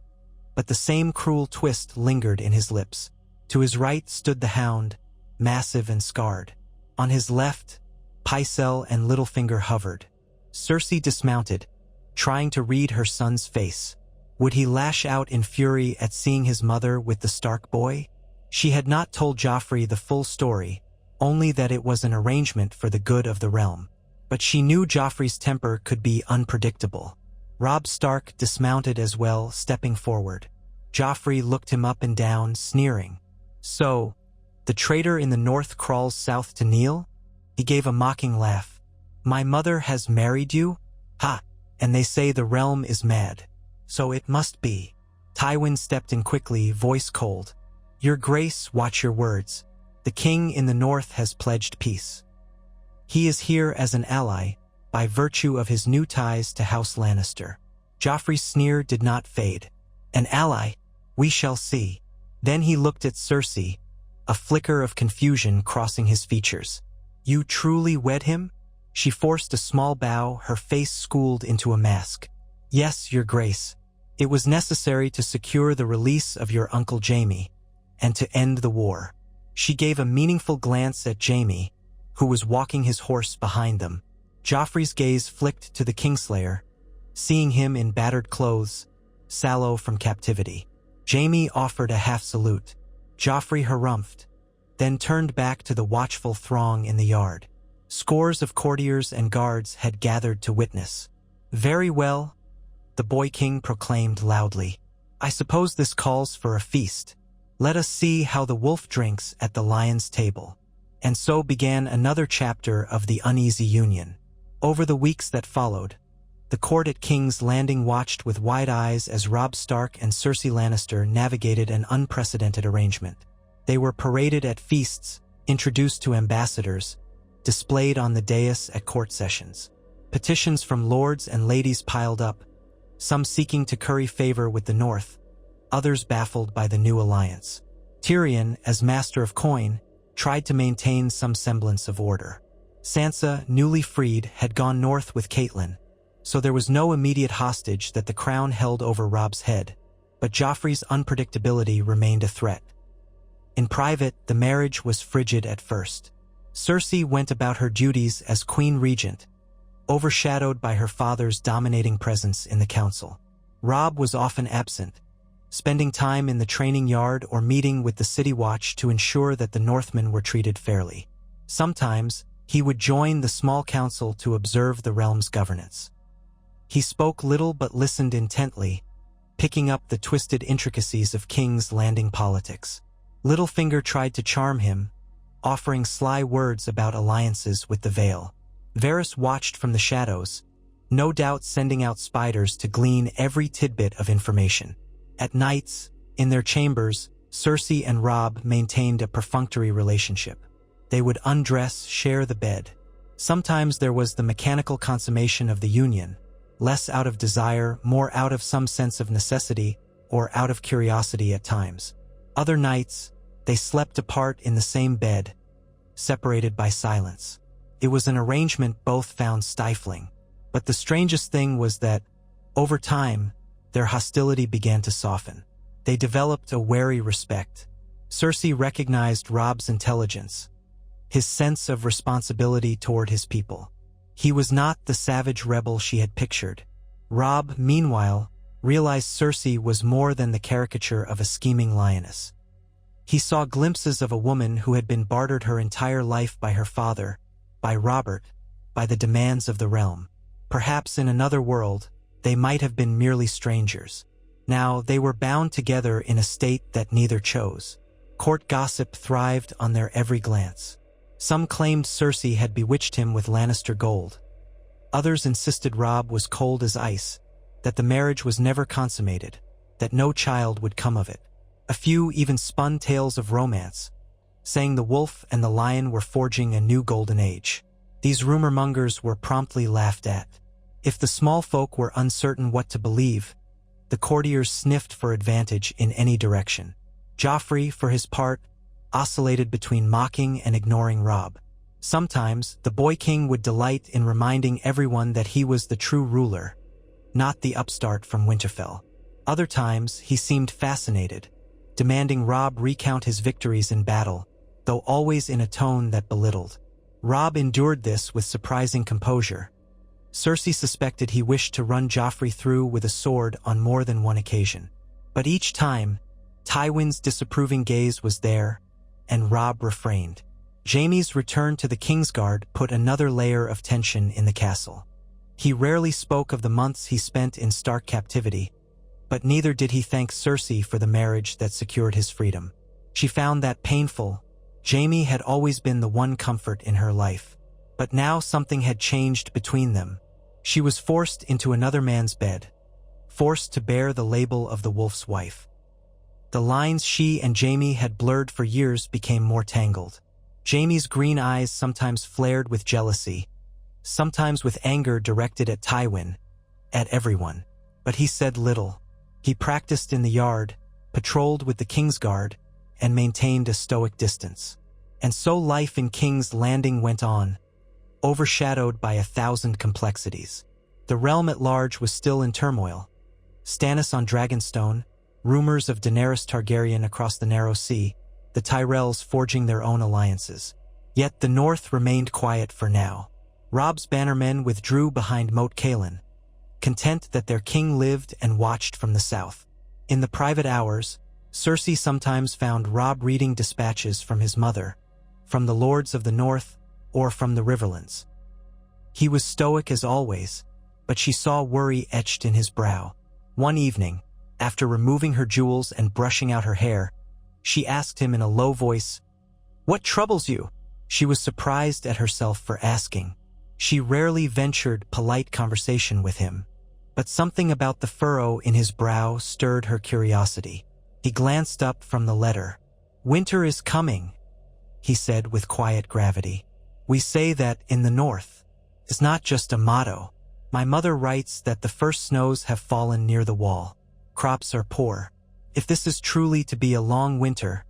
but the same cruel twist lingered in his lips. To his right stood the Hound, massive and scarred. On his left, Pycelle and Littlefinger hovered. Cersei dismounted, trying to read her son's face. Would he lash out in fury at seeing his mother with the Stark boy? She had not told Joffrey the full story, only that it was an arrangement for the good of the realm. But she knew Joffrey's temper could be unpredictable. Robb Stark dismounted as well, stepping forward. Joffrey looked him up and down, sneering. So, the traitor in the north crawls south to kneel? He gave a mocking laugh. My mother has married you? Ha! And they say the realm is mad. So it must be. Tywin stepped in quickly, voice cold. Your Grace, watch your words. The king in the north has pledged peace. He is here as an ally, by virtue of his new ties to House Lannister. Joffrey's sneer did not fade. An ally? We shall see. Then he looked at Cersei, a flicker of confusion crossing his features. You truly wed him? She forced a small bow, her face schooled into a mask. Yes, Your Grace. It was necessary to secure the release of your uncle Jaime, and to end the war. She gave a meaningful glance at Jaime, who was walking his horse behind them. Joffrey's gaze flicked to the Kingslayer, seeing him in battered clothes, sallow from captivity. Jaime offered a half salute. Joffrey harumphed, then turned back to the watchful throng in the yard. Scores of courtiers and guards had gathered to witness. Very well, the boy king proclaimed loudly. I suppose this calls for a feast. Let us see how the wolf drinks at the lion's table. And so began another chapter of the uneasy union. Over the weeks that followed, the court at King's Landing watched with wide eyes as Robb Stark and Cersei Lannister navigated an unprecedented arrangement. They were paraded at feasts, introduced to ambassadors, displayed on the dais at court sessions. Petitions from lords and ladies piled up, some seeking to curry favor with the North, others baffled by the new alliance. Tyrion, as master of coin, tried to maintain some semblance of order. Sansa, newly freed, had gone north with Catelyn, so there was no immediate hostage that the crown held over Robb's head, but Joffrey's unpredictability remained a threat. In private, the marriage was frigid at first. Cersei went about her duties as Queen Regent, overshadowed by her father's dominating presence in the council. Robb was often absent, spending time in the training yard or meeting with the city watch to ensure that the Northmen were treated fairly. Sometimes, he would join the small council to observe the realm's governance. He spoke little but listened intently, picking up the twisted intricacies of King's Landing politics. Littlefinger tried to charm him, offering sly words about alliances with the Vale. Varys watched from the shadows, no doubt sending out spiders to glean every tidbit of information. At nights, in their chambers, Cersei and Robb maintained a perfunctory relationship. They would undress, share the bed. Sometimes there was the mechanical consummation of the union, less out of desire, more out of some sense of necessity, or out of curiosity at times. Other nights, they slept apart in the same bed, separated by silence. It was an arrangement both found stifling. But the strangest thing was that, over time, their hostility began to soften. They developed a wary respect. Cersei recognized Robb's intelligence, his sense of responsibility toward his people. He was not the savage rebel she had pictured. Robb, meanwhile, realized Cersei was more than the caricature of a scheming lioness. He saw glimpses of a woman who had been bartered her entire life by her father, by Robert, by the demands of the realm. Perhaps in another world, they might have been merely strangers. Now they were bound together in a state that neither chose. Court gossip thrived on their every glance. Some claimed Cersei had bewitched him with Lannister gold. Others insisted Robb was cold as ice, that the marriage was never consummated, that no child would come of it. A few even spun tales of romance, saying the wolf and the lion were forging a new golden age. These rumor-mongers were promptly laughed at. If the small folk were uncertain what to believe, the courtiers sniffed for advantage in any direction. Joffrey, for his part, oscillated between mocking and ignoring Robb. Sometimes, the boy king would delight in reminding everyone that he was the true ruler, not the upstart from Winterfell. Other times, he seemed fascinated, demanding Robb recount his victories in battle, though always in a tone that belittled. Robb endured this with surprising composure. Cersei suspected he wished to run Joffrey through with a sword on more than one occasion. But each time, Tywin's disapproving gaze was there, and Robb refrained. Jaime's return to the Kingsguard put another layer of tension in the castle. He rarely spoke of the months he spent in Stark captivity, but neither did he thank Cersei for the marriage that secured his freedom. She found that painful. Jaime had always been the one comfort in her life. But now something had changed between them. She was forced into another man's bed, forced to bear the label of the wolf's wife. The lines she and Jaime had blurred for years became more tangled. Jaime's green eyes sometimes flared with jealousy, sometimes with anger directed at Tywin, at everyone. But he said little. He practiced in the yard, patrolled with the Kingsguard, and maintained a stoic distance. And so life in King's Landing went on, overshadowed by 1,000 complexities. The realm at large was still in turmoil. Stannis on Dragonstone, rumors of Daenerys Targaryen across the Narrow Sea, the Tyrells forging their own alliances. Yet the North remained quiet for now. Robb's bannermen withdrew behind Moat Cailin, content that their king lived and watched from the south. In the private hours, Cersei sometimes found Robb reading dispatches from his mother, from the lords of the north, or from the Riverlands. He was stoic as always, but she saw worry etched in his brow. One evening, after removing her jewels and brushing out her hair, she asked him in a low voice, "What troubles you?" She was surprised at herself for asking. She rarely ventured polite conversation with him, but something about the furrow in his brow stirred her curiosity. He glanced up from the letter. "Winter is coming," he said with quiet gravity. "We say that in the north. It's not just a motto. My mother writes that the first snows have fallen near the wall. Crops are poor. If this is truly to be a long winter,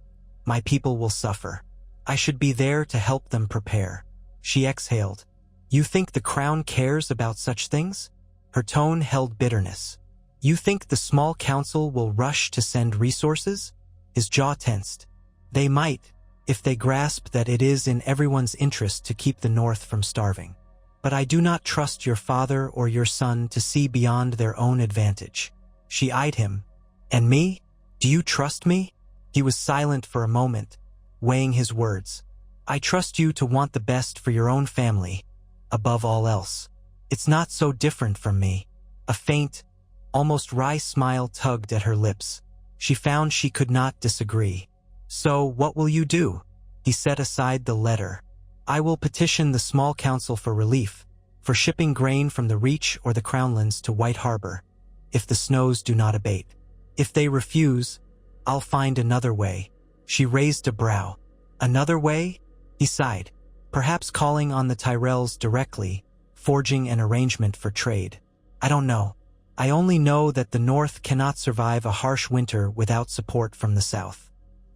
my people will suffer. I should be there to help them prepare." She exhaled. "You think the crown cares about such things?" Her tone held bitterness. "You think the small council will rush to send resources?" His jaw tensed. "They might, if they grasp that it is in everyone's interest to keep the North from starving. But I do not trust your father or your son to see beyond their own advantage." She eyed him. "And me? Do you trust me?" He was silent for a moment, weighing his words. "I trust you to want the best for your own family, above all else. It's not so different from me." A faint, almost wry smile tugged at her lips. She found she could not disagree. "So what will you do?" He set aside the letter. I will petition the small council for relief, for shipping grain from the Reach or the Crownlands to White Harbor, if the snows do not abate. If they refuse, I'll find another way. She raised a brow. Another way? He sighed. Perhaps calling on the Tyrells directly, forging an arrangement for trade. I don't know. I only know that the North cannot survive a harsh winter without support from the South.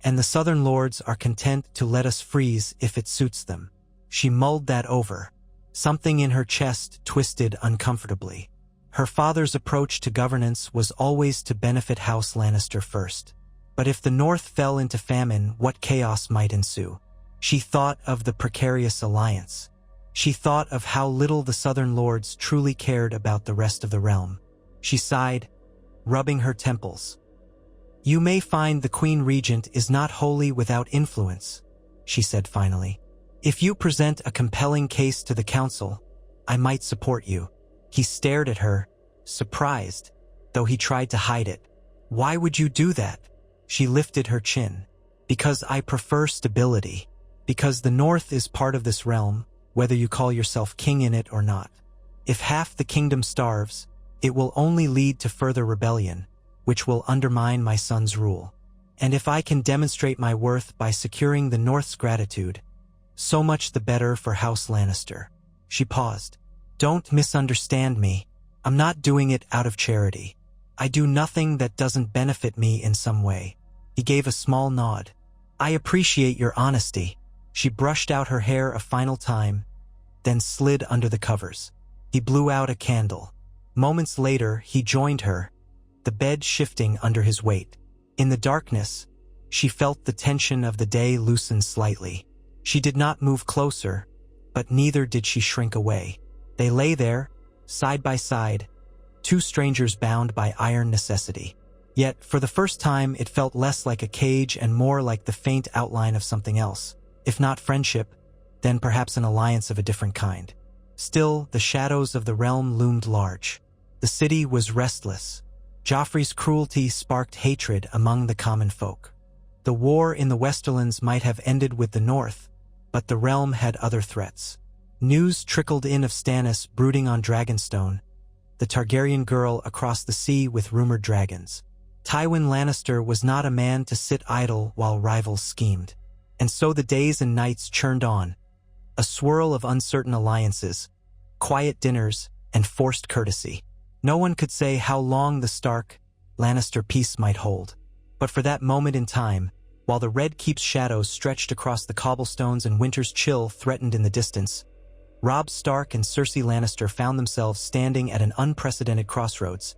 And the Southern lords are content to let us freeze if it suits them. She mulled that over. Something in her chest twisted uncomfortably. Her father's approach to governance was always to benefit House Lannister first. But if the North fell into famine, what chaos might ensue? She thought of the precarious alliance. She thought of how little the Southern lords truly cared about the rest of the realm. She sighed, rubbing her temples. You may find the Queen Regent is not wholly without influence, she said finally. If you present a compelling case to the council, I might support you. He stared at her, surprised, though he tried to hide it. Why would you do that? She lifted her chin. Because I prefer stability. Because the North is part of this realm, whether you call yourself king in it or not. If half the kingdom starves, it will only lead to further rebellion, which will undermine my son's rule. And if I can demonstrate my worth by securing the North's gratitude, so much the better for House Lannister. She paused. Don't misunderstand me. I'm not doing it out of charity. I do nothing that doesn't benefit me in some way. He gave a small nod. I appreciate your honesty. She brushed out her hair a final time, then slid under the covers. He blew out a candle. Moments later, he joined her, the bed shifting under his weight. In the darkness, she felt the tension of the day loosen slightly. She did not move closer, but neither did she shrink away. They lay there, side by side, two strangers bound by iron necessity. Yet, for the first time, it felt less like a cage and more like the faint outline of something else. If not friendship, then perhaps an alliance of a different kind. Still, the shadows of the realm loomed large. The city was restless. Joffrey's cruelty sparked hatred among the common folk. The war in the Westerlands might have ended with the North, but the realm had other threats. News trickled in of Stannis brooding on Dragonstone, the Targaryen girl across the sea with rumored dragons. Tywin Lannister was not a man to sit idle while rivals schemed. And so the days and nights churned on, a swirl of uncertain alliances, quiet dinners, and forced courtesy. No one could say how long the Stark-Lannister peace might hold. But for that moment in time, while the Red Keep's shadows stretched across the cobblestones and winter's chill threatened in the distance, Robb Stark and Cersei Lannister found themselves standing at an unprecedented crossroads.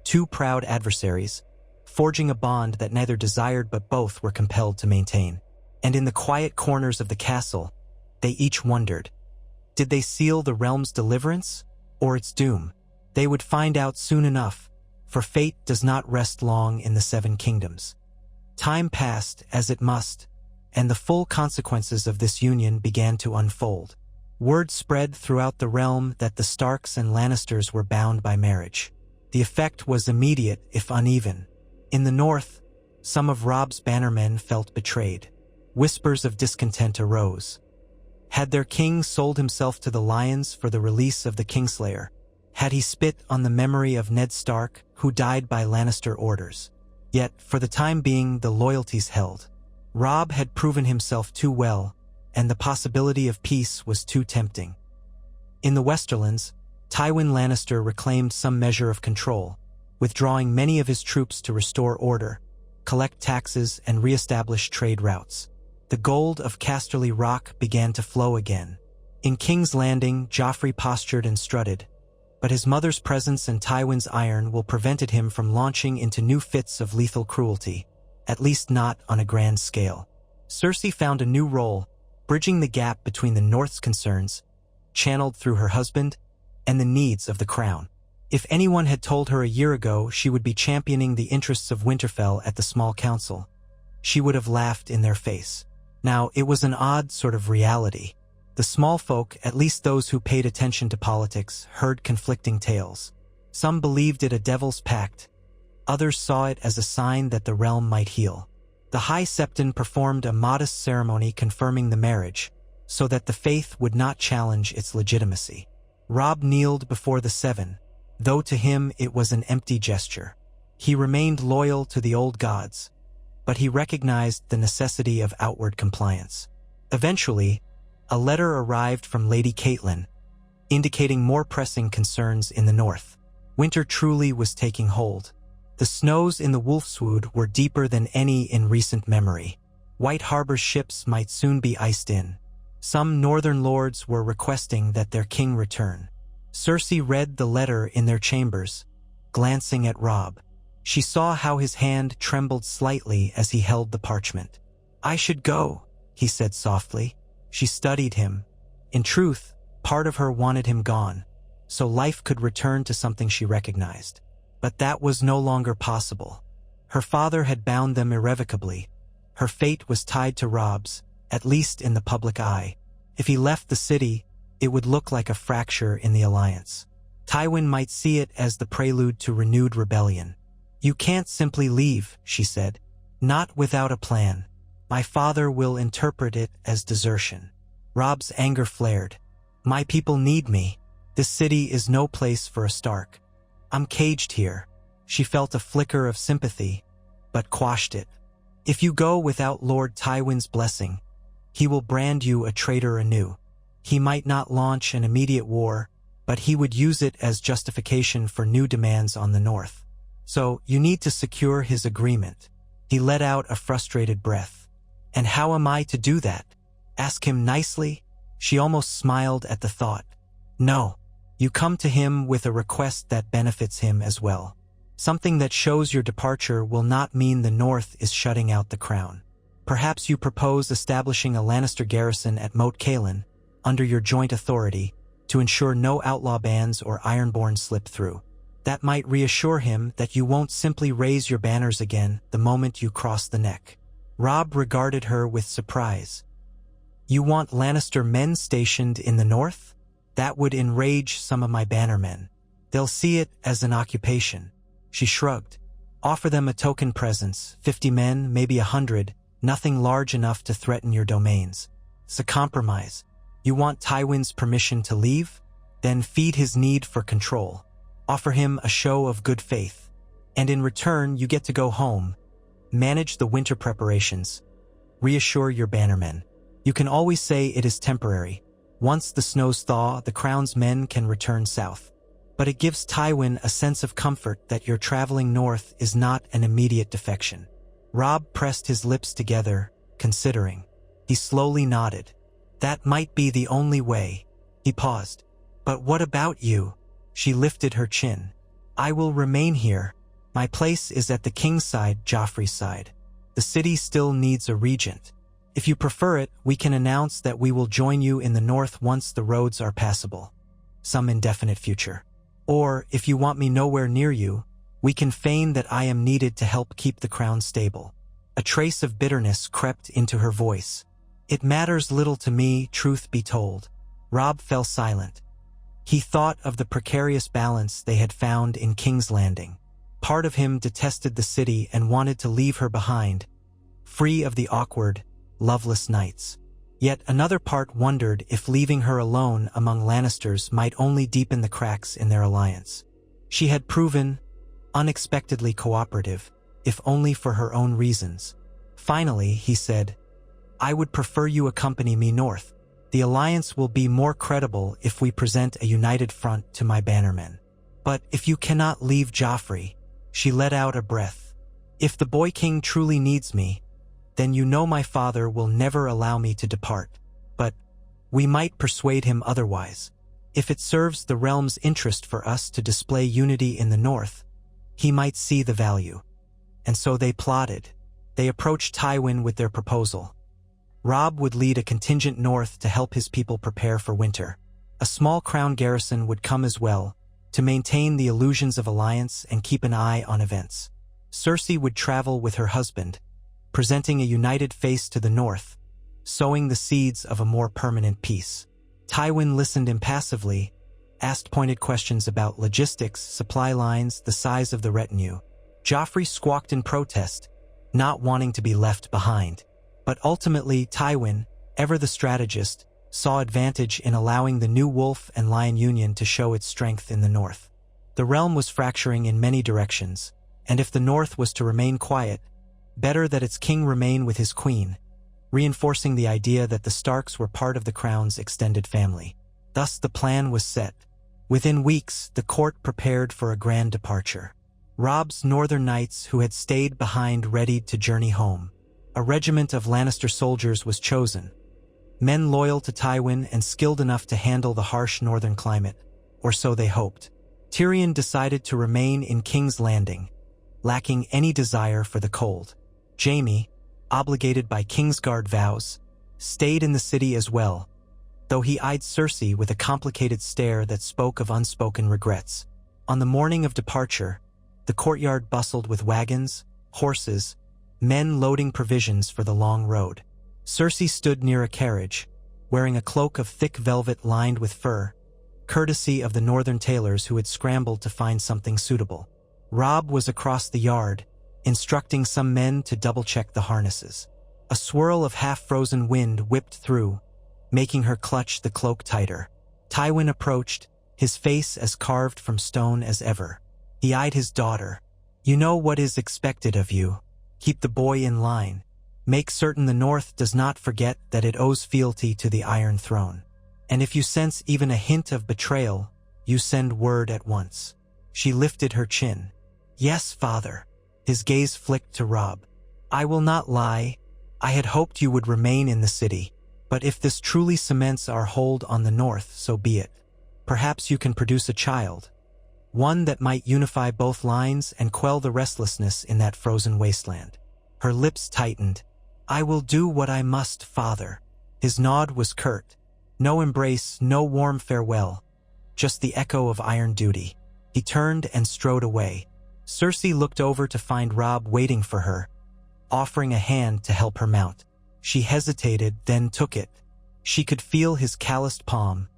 Two proud adversaries, forging a bond that neither desired but both were compelled to maintain. And in the quiet corners of the castle, they each wondered, did they seal the realm's deliverance or its doom? They would find out soon enough, for fate does not rest long in the Seven Kingdoms. Time passed as it must, and the full consequences of this union began to unfold. Word spread throughout the realm that the Starks and Lannisters were bound by marriage. The effect was immediate, if uneven. In the north, some of Robb's bannermen felt betrayed. Whispers of discontent arose. Had their king sold himself to the lions for the release of the Kingslayer? Had he spit on the memory of Ned Stark, who died by Lannister orders? Yet, for the time being, the loyalties held. Robb had proven himself too well, and the possibility of peace was too tempting. In the Westerlands, Tywin Lannister reclaimed some measure of control, withdrawing many of his troops to restore order, collect taxes, and re-establish trade routes. The gold of Casterly Rock began to flow again. In King's Landing, Joffrey postured and strutted, but his mother's presence and Tywin's iron will prevented him from launching into new fits of lethal cruelty, at least not on a grand scale. Cersei found a new role, bridging the gap between the North's concerns, channeled through her husband, and the needs of the crown. If anyone had told her a year ago she would be championing the interests of Winterfell at the small council, she would have laughed in their face. Now, it was an odd sort of reality. The small folk, at least those who paid attention to politics, heard conflicting tales. Some believed it a devil's pact. Others saw it as a sign that the realm might heal. The High Septon performed a modest ceremony confirming the marriage, so that the faith would not challenge its legitimacy. Robb kneeled before the seven, though to him it was an empty gesture. He remained loyal to the old gods, but he recognized the necessity of outward compliance. Eventually, a letter arrived from Lady Catelyn, indicating more pressing concerns in the north. Winter truly was taking hold. The snows in the Wolfswood were deeper than any in recent memory. White Harbor's ships might soon be iced in. Some northern lords were requesting that their king return. Cersei read the letter in their chambers, glancing at Robb. She saw how his hand trembled slightly as he held the parchment. "I should go," he said softly. She studied him. In truth, part of her wanted him gone, so life could return to something she recognized. But that was no longer possible. Her father had bound them irrevocably. Her fate was tied to Robb's, at least in the public eye. If he left the city, it would look like a fracture in the alliance. Tywin might see it as the prelude to renewed rebellion. "You can't simply leave," she said. "Not without a plan. My father will interpret it as desertion." Robb's anger flared. "My people need me. This city is no place for a Stark. I'm caged here." She felt a flicker of sympathy, but quashed it. "If you go without Lord Tywin's blessing, he will brand you a traitor anew. He might not launch an immediate war, but he would use it as justification for new demands on the north. So you need to secure his agreement." He let out a frustrated breath. "And how am I to do that? Ask him nicely?" She almost smiled at the thought. "No. You come to him with a request that benefits him as well. Something that shows your departure will not mean the North is shutting out the crown. Perhaps you propose establishing a Lannister garrison at Moat Cailin, under your joint authority, to ensure no outlaw bands or Ironborn slip through. That might reassure him that you won't simply raise your banners again the moment you cross the neck." Robb regarded her with surprise. "You want Lannister men stationed in the north? That would enrage some of my bannermen. They'll see it as an occupation." She shrugged. "Offer them a token presence, 50 men, maybe 100, nothing large enough to threaten your domains. It's a compromise. You want Tywin's permission to leave? Then feed his need for control. Offer him a show of good faith. And in return, you get to go home. Manage the winter preparations. Reassure your bannermen. You can always say it is temporary. Once the snows thaw, the crown's men can return south. But it gives Tywin a sense of comfort that your traveling north is not an immediate defection." Robb pressed his lips together, considering. He slowly nodded. "That might be the only way." He paused. "But what about you?" She lifted her chin. "I will remain here. My place is at the king's side, Joffrey's side. The city still needs a regent. If you prefer it, we can announce that we will join you in the north once the roads are passable. Some indefinite future. Or, if you want me nowhere near you, we can feign that I am needed to help keep the crown stable." A trace of bitterness crept into her voice. "It matters little to me, truth be told." Robb fell silent. He thought of the precarious balance they had found in King's Landing. Part of him detested the city and wanted to leave her behind, free of the awkward, loveless nights. Yet another part wondered if leaving her alone among Lannisters might only deepen the cracks in their alliance. She had proven unexpectedly cooperative, if only for her own reasons. Finally, he said, "I would prefer you accompany me north. The alliance will be more credible if we present a united front to my bannermen. But if you cannot leave Joffrey," she let out a breath. "If the boy king truly needs me, then you know my father will never allow me to depart. But we might persuade him otherwise. If it serves the realm's interest for us to display unity in the north, he might see the value." And so they plotted. They approached Tywin with their proposal. Robb would lead a contingent north to help his people prepare for winter. A small crown garrison would come as well, to maintain the illusions of alliance and keep an eye on events. Cersei would travel with her husband, presenting a united face to the north, sowing the seeds of a more permanent peace. Tywin listened impassively, asked pointed questions about logistics, supply lines, the size of the retinue. Joffrey squawked in protest, not wanting to be left behind. But ultimately, Tywin, ever the strategist, saw advantage in allowing the new wolf and lion union to show its strength in the north. The realm was fracturing in many directions, and if the north was to remain quiet, better that its king remain with his queen, reinforcing the idea that the Starks were part of the crown's extended family. Thus the plan was set. Within weeks, the court prepared for a grand departure. Robb's northern knights, who had stayed behind, readied to journey home. A regiment of Lannister soldiers was chosen, men loyal to Tywin and skilled enough to handle the harsh northern climate, or so they hoped. Tyrion decided to remain in King's Landing, lacking any desire for the cold. Jaime, obligated by Kingsguard vows, stayed in the city as well, though he eyed Cersei with a complicated stare that spoke of unspoken regrets. On the morning of departure, the courtyard bustled with wagons, horses, men loading provisions for the long road. Cersei stood near a carriage, wearing a cloak of thick velvet lined with fur, courtesy of the northern tailors who had scrambled to find something suitable. Robb was across the yard, instructing some men to double-check the harnesses. A swirl of half-frozen wind whipped through, making her clutch the cloak tighter. Tywin approached, his face as carved from stone as ever. He eyed his daughter. "You know what is expected of you. Keep the boy in line. Make certain the North does not forget that it owes fealty to the Iron Throne. And if you sense even a hint of betrayal, you send word at once." She lifted her chin. "Yes, father." His gaze flicked to Robb. "I will not lie. I had hoped you would remain in the city. But if this truly cements our hold on the North, so be it. Perhaps you can produce a child. One that might unify both lines and quell the restlessness in that frozen wasteland." Her lips tightened. "I will do what I must, father." His nod was curt. No embrace, no warm farewell. Just the echo of iron duty. He turned and strode away. Cersei looked over to find Robb waiting for her, offering a hand to help her mount. She hesitated, then took it. She could feel his calloused palm,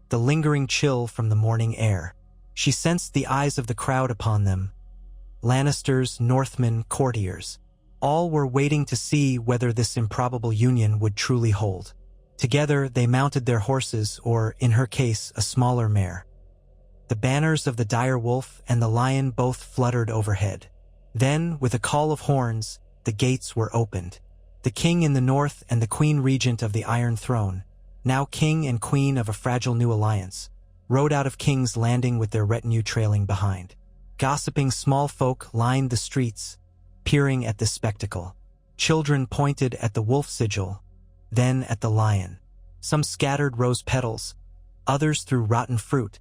the lingering chill from the morning air. She sensed the eyes of the crowd upon them. Lannisters, Northmen, courtiers. All were waiting to see whether this improbable union would truly hold. Together they mounted their horses, or, in her case, a smaller mare. The banners of the dire wolf and the lion both fluttered overhead. Then, with a call of horns, the gates were opened. The king in the north and the queen regent of the Iron Throne, now king and queen of a fragile new alliance, rode out of King's Landing with their retinue trailing behind. Gossiping small folk lined the streets, peering at this spectacle. Children pointed at the wolf sigil, then at the lion. Some scattered rose petals, others threw rotten fruit,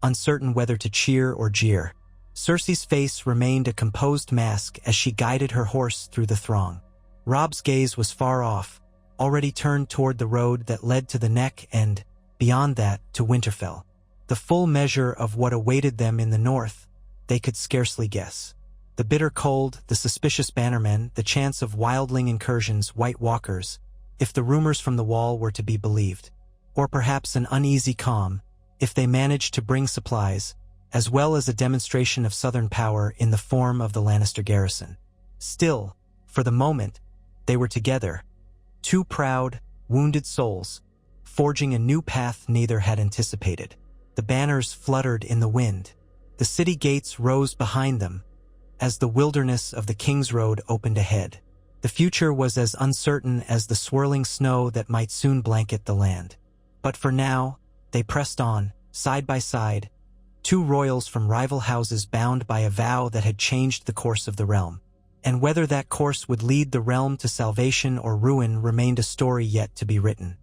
uncertain whether to cheer or jeer. Cersei's face remained a composed mask as she guided her horse through the throng. Robb's gaze was far off, already turned toward the road that led to the Neck and, beyond that, to Winterfell. The full measure of what awaited them in the north, they could scarcely guess. The bitter cold, the suspicious bannermen, the chance of wildling incursions, White Walkers, if the rumors from the wall were to be believed. Or perhaps an uneasy calm, if they managed to bring supplies, as well as a demonstration of southern power in the form of the Lannister garrison. Still, for the moment, they were together, two proud, wounded souls, forging a new path neither had anticipated. The banners fluttered in the wind. The city gates rose behind them, as the wilderness of the King's Road opened ahead. The future was as uncertain as the swirling snow that might soon blanket the land. But for now, they pressed on, side by side, two royals from rival houses bound by a vow that had changed the course of the realm. And whether that course would lead the realm to salvation or ruin remained a story yet to be written.